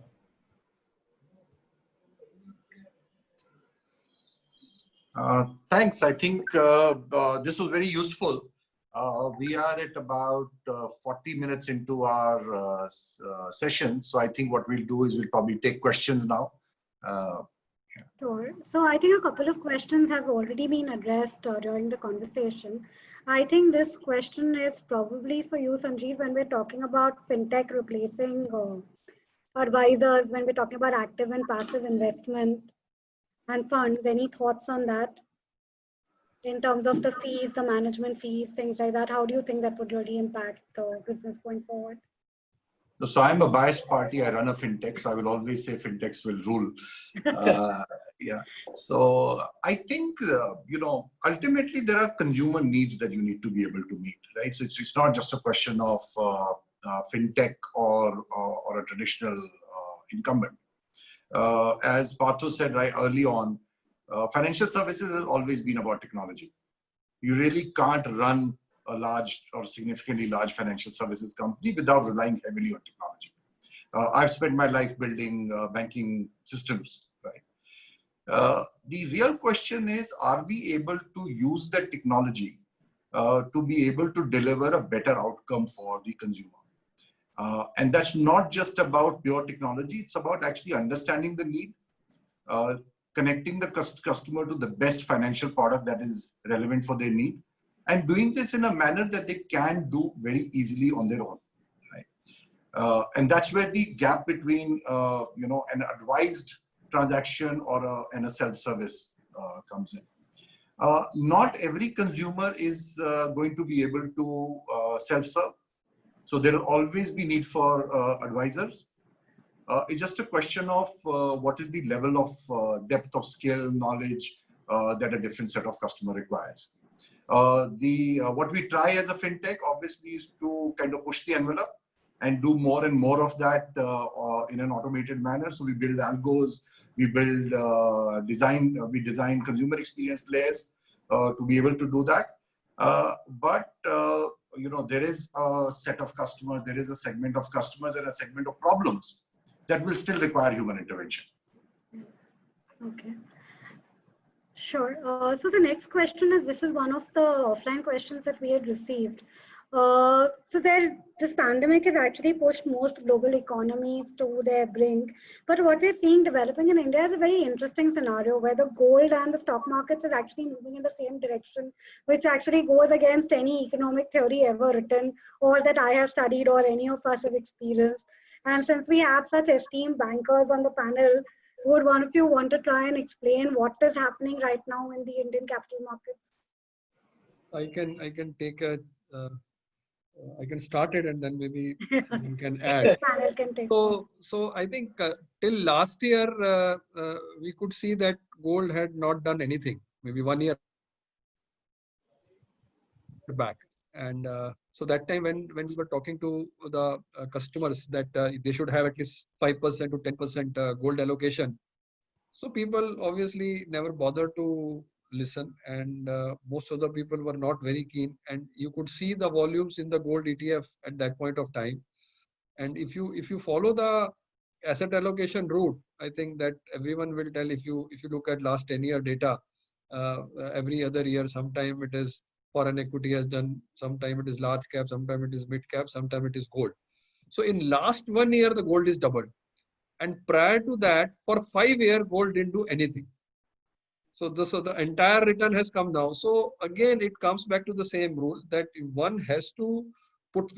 B: Thanks. I think this was very useful. We are at about 40 minutes into our session. So I think what we'll do is we'll probably take questions now.
A: Sure. So I think a couple of questions have already been addressed during the conversation. I think this question is probably for you, Sanjeev, when we're talking about fintech replacing advisors, when we're talking about active and passive investment and funds. Any thoughts on that in terms of the fees, the management fees, things like that? How do you think that would really impact the business going forward?
B: So I'm a biased party. I run a fintech, so I will always say fintechs will rule. Yeah. So I think ultimately there are consumer needs that you need to be able to meet, right? So it's not just a question of fintech or a traditional incumbent. As Partho said right early on, financial services has always been about technology. You really can't run a large or significantly large financial services company without relying heavily on technology. I've spent my life building banking systems, right? The real question is, are we able to use that technology to be able to deliver a better outcome for the consumer? And that's not just about pure technology. It's about actually understanding the need, connecting the customer to the best financial product that is relevant for their need, and doing this in a manner that they can do very easily on their own, right? And that's where the gap between an advised transaction or a self-service comes in. Not every consumer is going to be able to self-serve. So there will always be need for advisors. It's just a question of what is the level of depth of skill, knowledge that a different set of customer requires. What we try as a fintech obviously is to kind of push the envelope and do more and more of that in an automated manner. So we build algos, we build we design consumer experience layers to be able to do that. But there is a set of customers, there is a segment of customers and a segment of problems that will still require human intervention.
A: Okay. Sure. So the next question is, this is one of the offline questions that we had received. This pandemic has actually pushed most global economies to their brink. But what we're seeing developing in India is a very interesting scenario where the gold and the stock markets is actually moving in the same direction, which actually goes against any economic theory ever written or that I have studied or any of us have experienced. And since we have such esteemed bankers on the panel, would one of you want to try and explain what is happening right now in the Indian capital markets?
E: I can take a I can start it and then maybe someone can add.
A: Panel can take.
E: So I think till last year we could see that gold had not done anything. Maybe 1 year back, and so that time when we were talking to the customers that they should have at least 5% to 10% gold allocation, so people obviously never bothered to listen, and most of the people were not very keen, and you could see the volumes in the gold ETF at that point of time. And if you follow the asset allocation route, I think that everyone will tell, if you look at last 10-year data, every other year sometime it is foreign equity has done, sometime it is large cap, sometime it is mid cap, sometime it is gold. So in last 1 year the gold is doubled, and prior to that for 5 years gold didn't do anything. So the entire return has come down. So again it comes back to the same rule that one has to put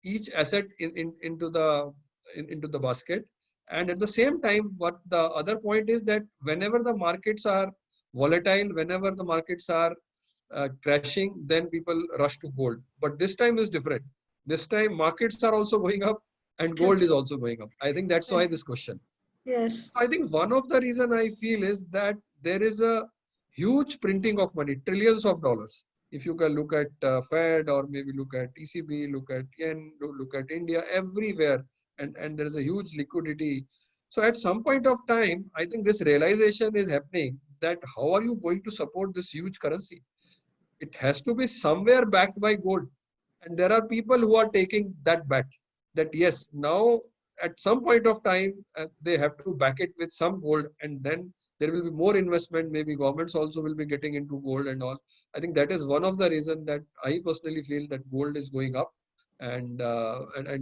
E: each asset into the basket, and at the same time what the other point is that whenever the markets are volatile, whenever the markets are crashing, then people rush to gold. But this time is different. This time markets are also going up and gold is also going up. I think that's why this question.
A: Yes.
E: I think one of the reason I feel is that there is a huge printing of money, trillions of dollars. If you can look at Fed or maybe look at ECB, look at yen, look at India, everywhere, and there is a huge liquidity. So at some point of time, I think this realization is happening that how are you going to support this huge currency? It has to be somewhere backed by gold. And there are people who are taking that bet that yes, now at some point of time, they have to back it with some gold, and then there will be more investment. Maybe governments also will be getting into gold and all. I think that is one of the reasons that I personally feel that gold is going up, and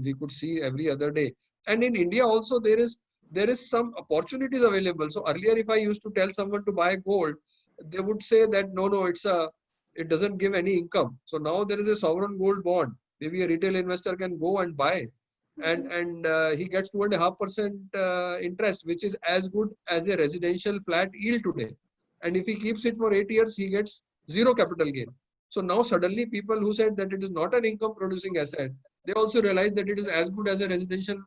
E: we could see every other day. And in India also there is some opportunities available. So earlier, if I used to tell someone to buy gold, they would say that no, it doesn't give any income. So now there is a sovereign gold bond. Maybe a retail investor can go and buy, and he gets 2.5% interest, which is as good as a residential flat yield today. And if he keeps it for 8 years, he gets zero capital gain. So now suddenly people who said that it is not an income producing asset, they also realize that it is as good as a residential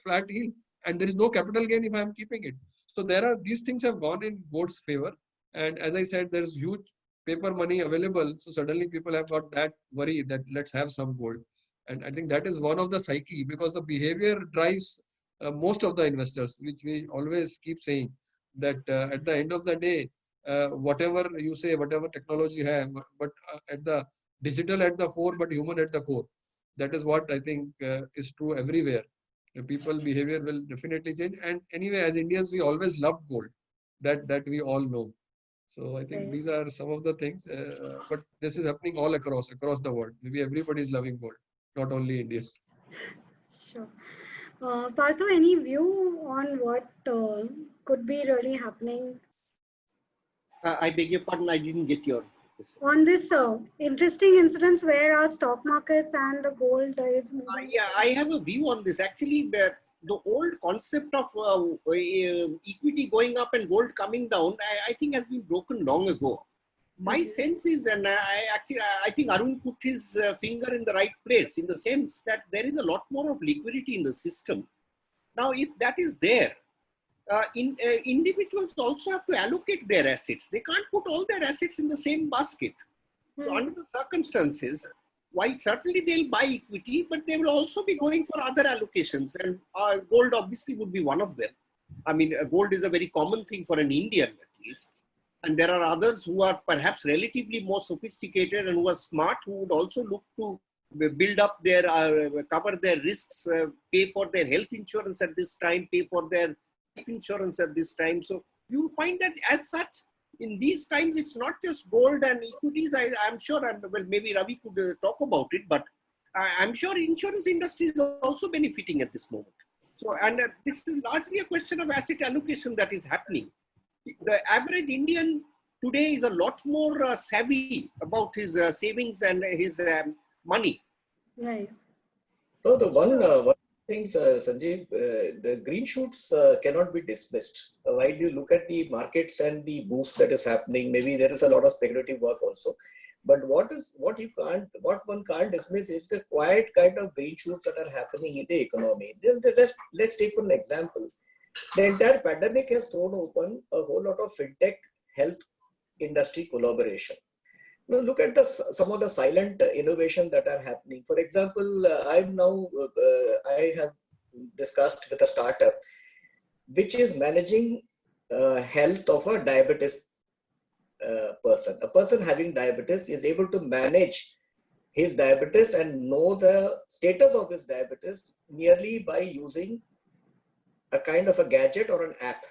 E: flat yield, and there is no capital gain if I am keeping it. So these things have gone in gold's favor. And as I said, there is huge paper money available. So suddenly people have got that worry that let's have some gold. And I think that is one of the psyche, because the behavior drives most of the investors, which we always keep saying that at the end of the day, whatever you say, whatever technology you have, but at the digital at the fore, but human at the core. That is what I think is true everywhere. People behavior will definitely change. And anyway, as Indians, we always loved gold. That we all know. So I think these are some of the things, but this is happening all across the world. Maybe everybody is loving gold, not only Indians.
A: Sure. Partho, any view on what could be really happening?
C: I beg your pardon, I didn't get your.
A: On this interesting incidents where our stock markets and the gold is moving.
C: Yeah, I have a view on this. Actually, the old concept of equity going up and gold coming down, I think has been broken long ago. My sense is, and I think Arun put his finger in the right place, in the sense that there is a lot more of liquidity in the system. Now, if that is there, individuals also have to allocate their assets. They can't put all their assets in the same basket. So under the circumstances, while certainly they'll buy equity, but they will also be going for other allocations, and gold obviously would be one of them. I mean, gold is a very common thing for an Indian at least. And there are others who are perhaps relatively more sophisticated and who are smart, who would also look to build up their, cover their risks, pay for their health insurance at this time, pay for their life insurance at this time. So you find that as such, in these times, it's not just gold and equities. I'm sure, well, maybe Ravi could talk about it, but I'm sure insurance industry is also benefiting at this moment. So, and this is largely a question of asset allocation that is happening. The average Indian today is a lot more savvy about his savings and his money.
A: Right.
D: So the one things, Sanjeev, the green shoots cannot be dismissed. While you look at the markets and the boost that is happening, maybe there is a lot of speculative work also. But what one can't dismiss is the quiet kind of green shoots that are happening in the economy. Let's take for an example. The entire pandemic has thrown open a whole lot of fintech health industry collaboration. Now look at some of the silent innovation that are happening. For example, I have discussed with a startup which is managing health of a diabetes person. A person having diabetes is able to manage his diabetes and know the status of his diabetes merely by using a kind of a gadget or an app.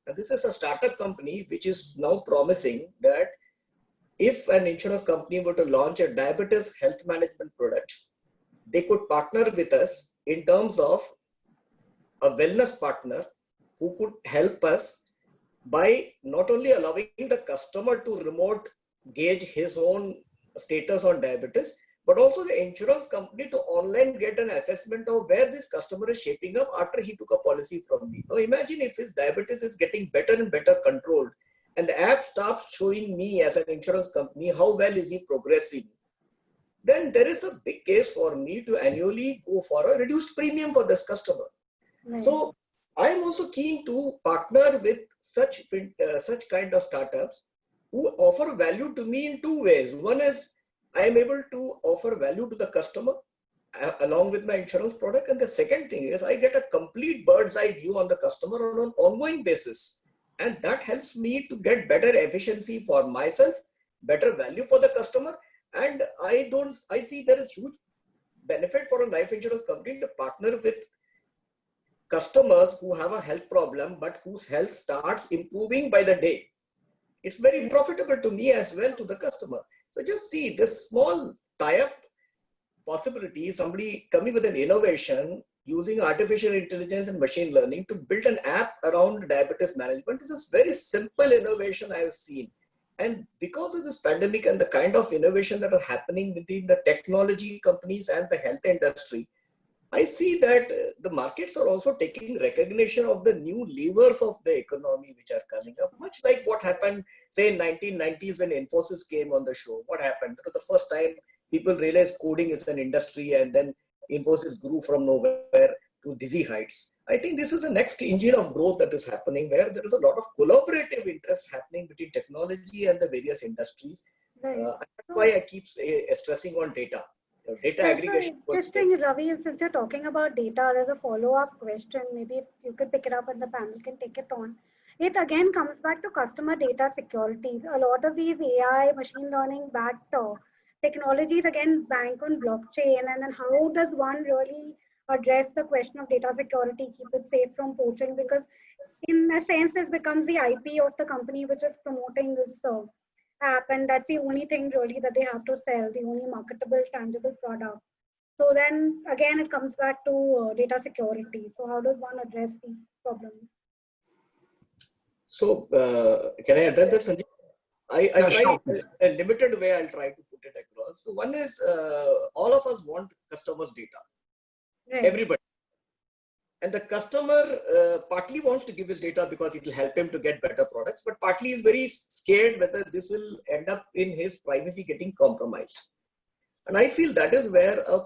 D: And this is a startup company which is now promising that if an insurance company were to launch a diabetes health management product, they could partner with us in terms of a wellness partner who could help us by not only allowing the customer to remote gauge his own status on diabetes, but also the insurance company to online get an assessment of where this customer is shaping up after he took a policy from me. Now imagine if his diabetes is getting better and better controlled, and the app starts showing me as an insurance company how well is he progressing, then there is a big case for me to annually go for a reduced premium for this customer.
A: Right.
D: So I am also keen to partner with such kind of startups who offer value to me in two ways. One is I am able to offer value to the customer along with my insurance product. And the second thing is I get a complete bird's eye view on the customer on an ongoing basis. And that helps me to get better efficiency for myself, better value for the customer. And I see there is huge benefit for a life insurance company to partner with customers who have a health problem, but whose health starts improving by the day. It's very profitable to me as well, to the customer. So just see this small tie-up possibility, somebody coming with an innovation using artificial intelligence and machine learning to build an app around diabetes management. This is very simple innovation I have seen. And because of this pandemic and the kind of innovation that are happening within the technology companies and the health industry, I see that the markets are also taking recognition of the new levers of the economy which are coming up, much like what happened, say, in 1990s when Infosys came on the show. What happened? For the first time, people realized coding is an industry, and then Infosys grew from nowhere to dizzy heights. I think this is the next engine of growth that is happening, where there is a lot of collaborative interest happening between technology and the various industries.
A: Right.
D: That's why I keep stressing on data. Data aggregation.
A: Interesting, Ravi, since you're talking about data, there's a follow-up question. Maybe if you could pick it up and the panel can take it on. It again comes back to customer data security. A lot of these AI, machine learning backed technologies again bank on blockchain. And then how does one really address the question of data security, keep it safe from poaching? Because in a sense, this becomes the IP of the company which is promoting this app, and that's the only thing really that they have to sell, the only marketable, tangible product. So then again, it comes back to data security. So how does one address these problems?
D: So can I address that, Sanjeev? I try
B: sure.
D: a limited way. I'll try to put it across. So one is all of us want customers' data.
A: Right.
D: Everybody. And the customer partly wants to give his data because it will help him to get better products, but partly is very scared whether this will end up in his privacy getting compromised. And I feel that is where a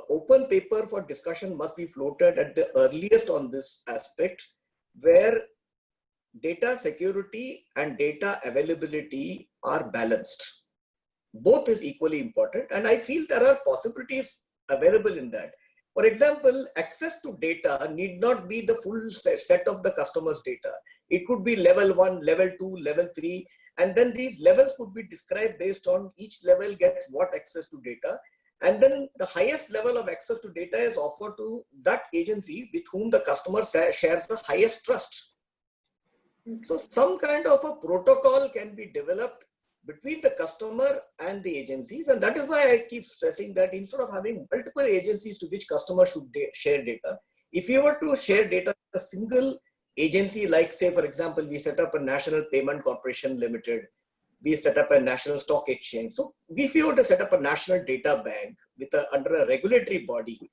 D: open paper for discussion must be floated at the earliest on this aspect, where data security and data availability are balanced. both is equally important. And I feel there are possibilities available in that. For example, access to data need not be the full set of the customer's data. It could be level 1, level 2, level 3, and then these levels could be described based on each level gets what access to data. And then the highest level of access to data is offered to that agency with whom the customer shares the highest trust. So some kind of a protocol can be developed between the customer and the agencies. And that is why I keep stressing that instead of having multiple agencies to which customers should share data, if you were to share data with a single agency, like say, for example, we set up a National Payment Corporation Limited, we set up a national stock exchange. So if you were to set up a national data bank with under a regulatory body,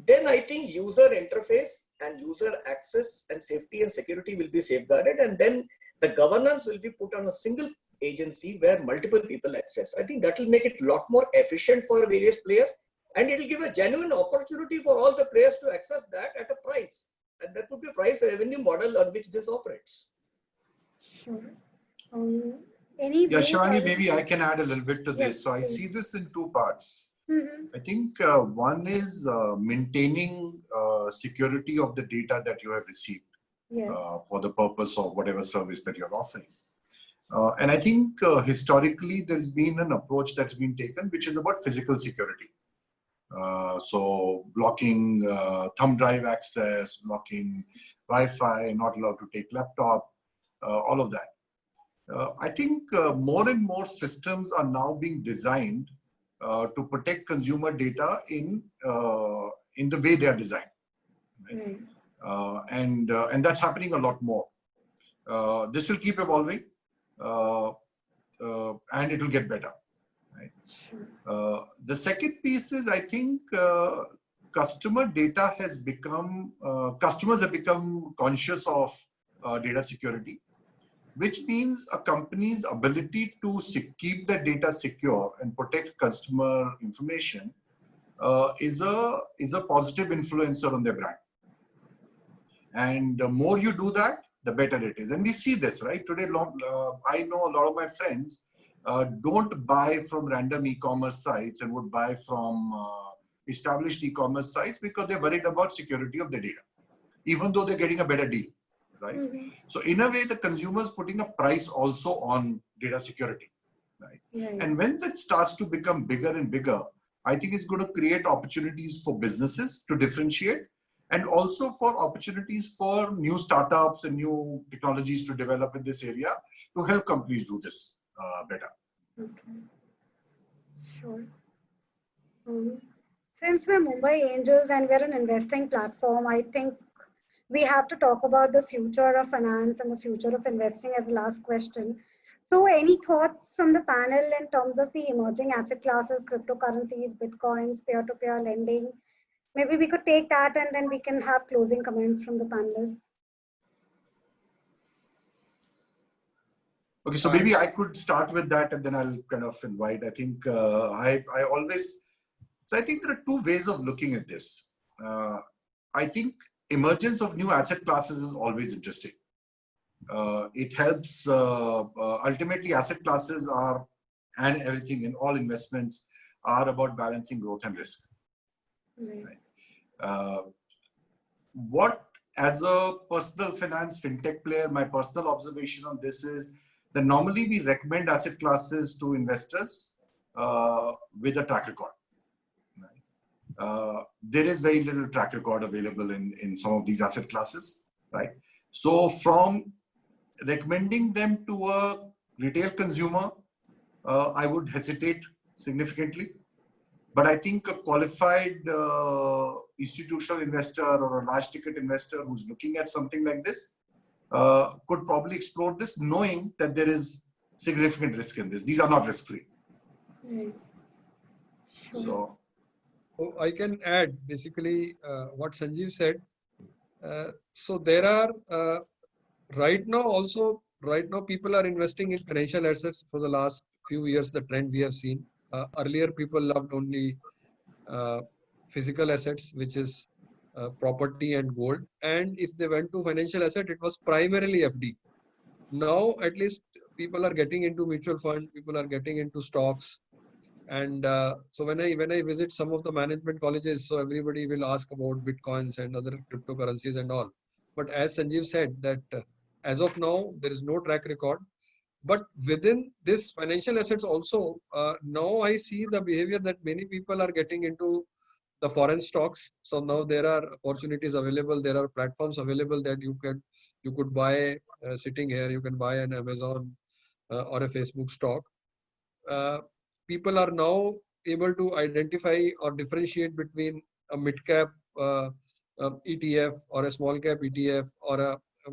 D: then I think user interface and user access and safety and security will be safeguarded. And then the governance will be put on a single agency where multiple people access. I think that will make it a lot more efficient for various players, and it will give a genuine opportunity for all the players to access that at a price. And that would be a price revenue model on which this operates.
A: Sure.
B: Yeah, Shivangi, maybe I can add a little bit to this. So I see this in two parts. I think one is maintaining security of the data that you have received for the purpose of whatever service that you're offering. And I think historically there's been an approach that's been taken, which is about physical security. So blocking thumb drive access, blocking Wi-Fi, not allowed to take laptop, all of that. I think more and more systems are now being designed to protect consumer data in the way they are designed, right? And that's happening a lot more. This will keep evolving, and it will get better. Right? The second piece is, I think customer data has become, customers have become conscious of data security, which means a company's ability to keep the data secure and protect customer information is a positive influencer on their brand. And the more you do that, the better it is. And we see this, right? Today, I know a lot of my friends don't buy from random e-commerce sites and would buy from established e-commerce sites because they're worried about security of the data, even though they're getting a better deal, right? So in a way, the consumer is putting a price also on data security, right? And when that starts to become bigger and bigger, I think it's going to create opportunities for businesses to differentiate, and also for opportunities for new startups and new technologies to develop in this area to help companies do this better.
A: Sure. Since we're Mumbai Angels and we're an investing platform, I think we have to talk about the future of finance and the future of investing as the last question. So any thoughts from the panel in terms of the emerging asset classes, cryptocurrencies, bitcoins, peer-to-peer lending? Maybe we could take that and then we can have closing comments from the panelists.
B: Okay, so maybe I could start with that and then I'll kind of invite. I think I think there are two ways of looking at this. I think emergence of new asset classes is always interesting. It helps, ultimately asset classes are, and everything in all investments are about balancing growth and risk. Right. What, as a personal finance fintech player, my personal observation on this is that normally we recommend asset classes to investors with a track record. Right? There is very little track record available in some of these asset classes, right? So from recommending them to a retail consumer, I would hesitate significantly. But I think a qualified institutional investor or a large ticket investor who's looking at something like this could probably explore this, knowing that there is significant risk in this. These are not risk-free. So
E: I can add basically what Sanjeev said. So there are right now people are investing in financial assets for the last few years. The trend we have seen. Earlier, people loved only physical assets, which is property and gold. And if they went to financial asset, it was primarily FD. Now, at least people are getting into mutual fund, people are getting into stocks. And so when I visit some of the management colleges, so everybody will ask about Bitcoins and other cryptocurrencies and all. But as Sanjeev said that as of now, there is no track record. But within this financial assets also, now I see the behavior that many people are getting into the foreign stocks. So now there are opportunities available. There are platforms available that you could buy sitting here. You can buy an Amazon or a Facebook stock. People are now able to identify or differentiate between a mid cap ETF or a small cap ETF or a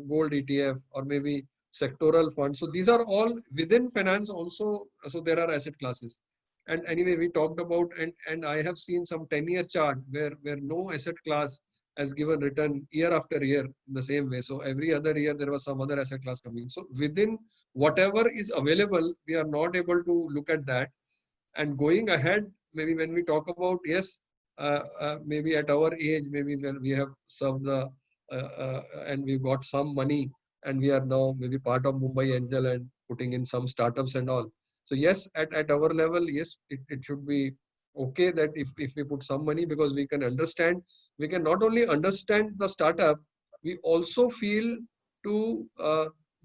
E: gold ETF or maybe sectoral funds. So these are all within finance also. So there are asset classes. And anyway, we talked about and I have seen some 10-year chart where no asset class has given return year after year in the same way. So every other year there was some other asset class coming. So within whatever is available, we are not able to look at that. And going ahead, maybe when we talk about, yes, maybe at our age, maybe when we have served and we got some money and we are now maybe part of Mumbai Angel and putting in some startups and all. So yes, at our level, yes, it should be okay that if we put some money, because we can not only understand the startup, we also feel to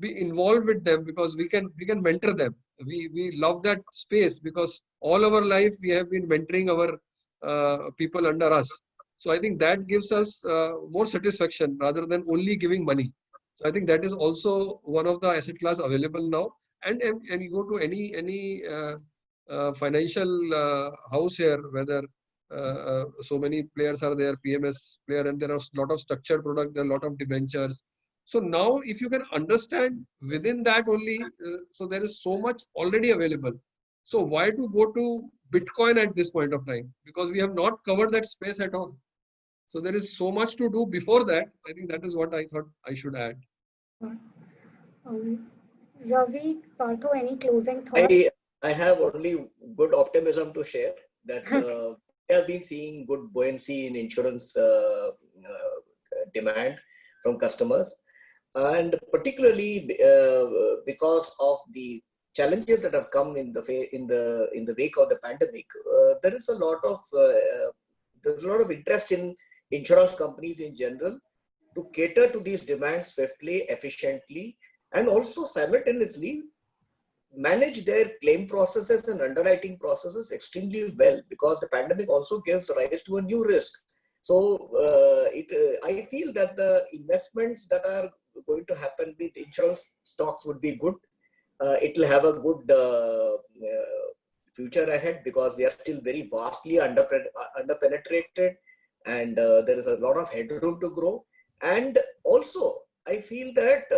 E: be involved with them, because we can mentor them. We love that space because all our life we have been mentoring our people under us. So I think that gives us more satisfaction rather than only giving money. So I think that is also one of the asset class available now. And you go to any financial house here, whether so many players are there, PMS player, and there are a lot of structured product, there are a lot of debentures. So now if you can understand within that only, so there is so much already available. So why to go to Bitcoin at this point of time? Because we have not covered that space at all. So there is so much to do before that. I think that is what I thought I should add.
A: Ravi, Partho, any closing thoughts?
D: I have only good optimism to share that we have been seeing good buoyancy in insurance demand from customers, and particularly because of the challenges that have come in the wake of the pandemic. There is a lot of interest in insurance companies in general to cater to these demands swiftly, efficiently, and also simultaneously manage their claim processes and underwriting processes extremely well, because the pandemic also gives rise to a new risk. So I feel that the investments that are going to happen with insurance stocks would be good. It will have a good future ahead, because we are still very vastly underpenetrated, and there is a lot of headroom to grow. And also, I feel that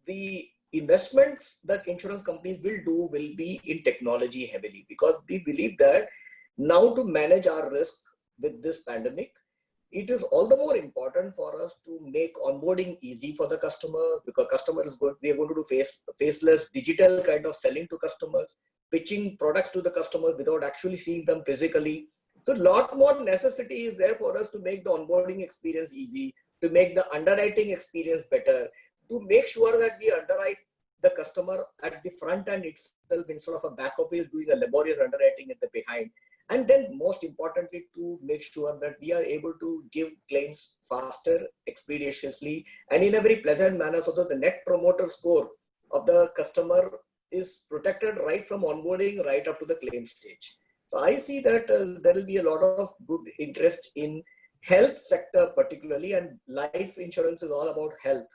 D: the investments that insurance companies will do will be in technology heavily, because we believe that now to manage our risk with this pandemic, it is all the more important for us to make onboarding easy for the customer, because we are going to do faceless digital kind of selling to customers, pitching products to the customer without actually seeing them physically. So a lot more necessity is there for us to make the onboarding experience easy, to make the underwriting experience better, to make sure that we underwrite the customer at the front end itself instead of a back office doing a laborious underwriting at the behind. And then most importantly, to make sure that we are able to give claims faster, expeditiously, and in a very pleasant manner, so that the net promoter score of the customer is protected right from onboarding right up to the claim stage. So I see that there will be a lot of good interest in health sector particularly, and life insurance is all about health.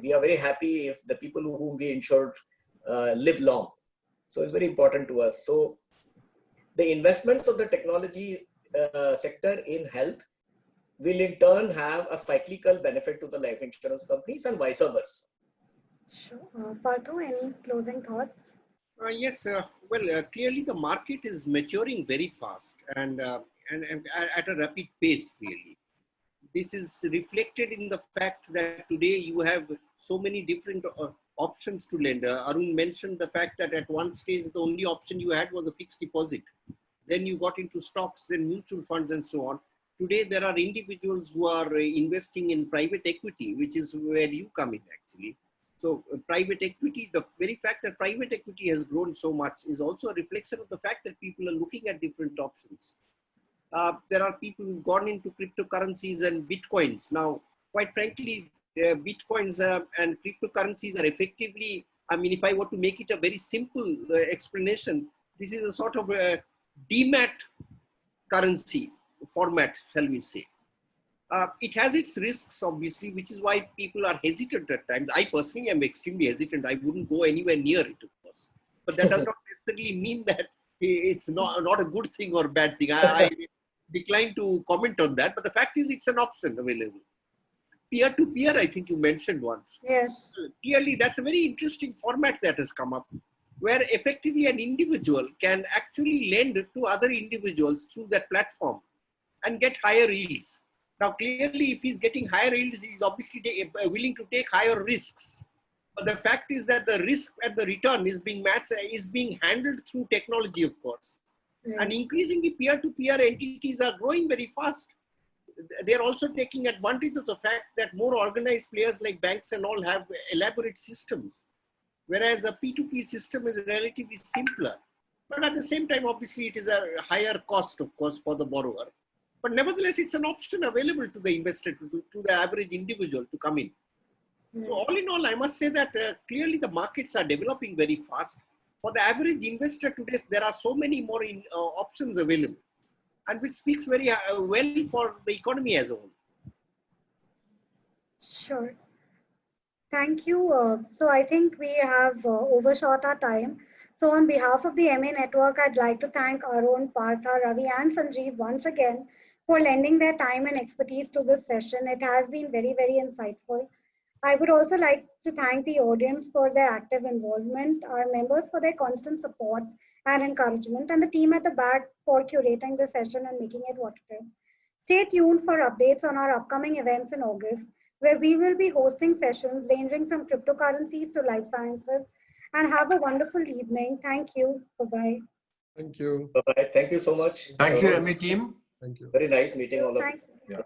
D: We are very happy if the people whom we insured live long. So it's very important to us. So the investments of the technology sector in health will in turn have a cyclical benefit to the life insurance companies and vice versa.
A: Sure. Partho, any closing thoughts?
C: Yes, clearly the market is maturing very fast and at a rapid pace, really. This is reflected in the fact that today you have so many different options to lend. Arun mentioned the fact that at one stage, the only option you had was a fixed deposit. Then you got into stocks, then mutual funds and so on. Today, there are individuals who are investing in private equity, which is where you come in actually. So private equity, the very fact that private equity has grown so much is also a reflection of the fact that people are looking at different options. There are people who've gone into cryptocurrencies and bitcoins. Now, quite frankly, bitcoins and cryptocurrencies are effectively, I mean, if I were to make it a very simple explanation, this is a sort of a demat currency format, shall we say. It has its risks, obviously, which is why people are hesitant at times. I personally am extremely hesitant. I wouldn't go anywhere near it, of course. But that does not necessarily mean that it's not a good thing or bad thing. I decline to comment on that. But the fact is, it's an option available. Peer-to-peer, I think you mentioned once.
A: Yes.
C: Clearly, that's a very interesting format that has come up, where effectively an individual can actually lend to other individuals through that platform and get higher yields. Now, clearly, if he's getting higher yields, he's obviously willing to take higher risks. But the fact is that the risk and the return is being matched, is being handled through technology, of course.
A: Yes.
C: And increasingly, peer-to-peer entities are growing very fast. They're also taking advantage of the fact that more organized players like banks and all have elaborate systems, whereas a P2P system is relatively simpler. But at the same time, obviously, it is a higher cost, of course, for the borrower. But nevertheless, it's an option available to the investor, to the average individual to come in. So all in all, I must say that clearly the markets are developing very fast. For the average investor today, there are so many more options available, and which speaks very well for the economy as a whole.
A: Sure. Thank you. So I think we have overshot our time. So on behalf of the MA Network, I'd like to thank Arun, Partha, Ravi, and Sanjeev once again for lending their time and expertise to this session. It has been very, very insightful. I would also like to thank the audience for their active involvement, our members for their constant support and encouragement, and the team at the back for curating the session and making it what it is. Stay tuned for updates on our upcoming events in August, where we will be hosting sessions ranging from cryptocurrencies to life sciences. And have a wonderful evening. Thank you. Bye-bye.
E: Thank you.
D: Bye-bye. Thank you so much.
B: Thank you, MA team.
E: Thank you.
D: Very nice meeting all of
A: Thank you.
D: you.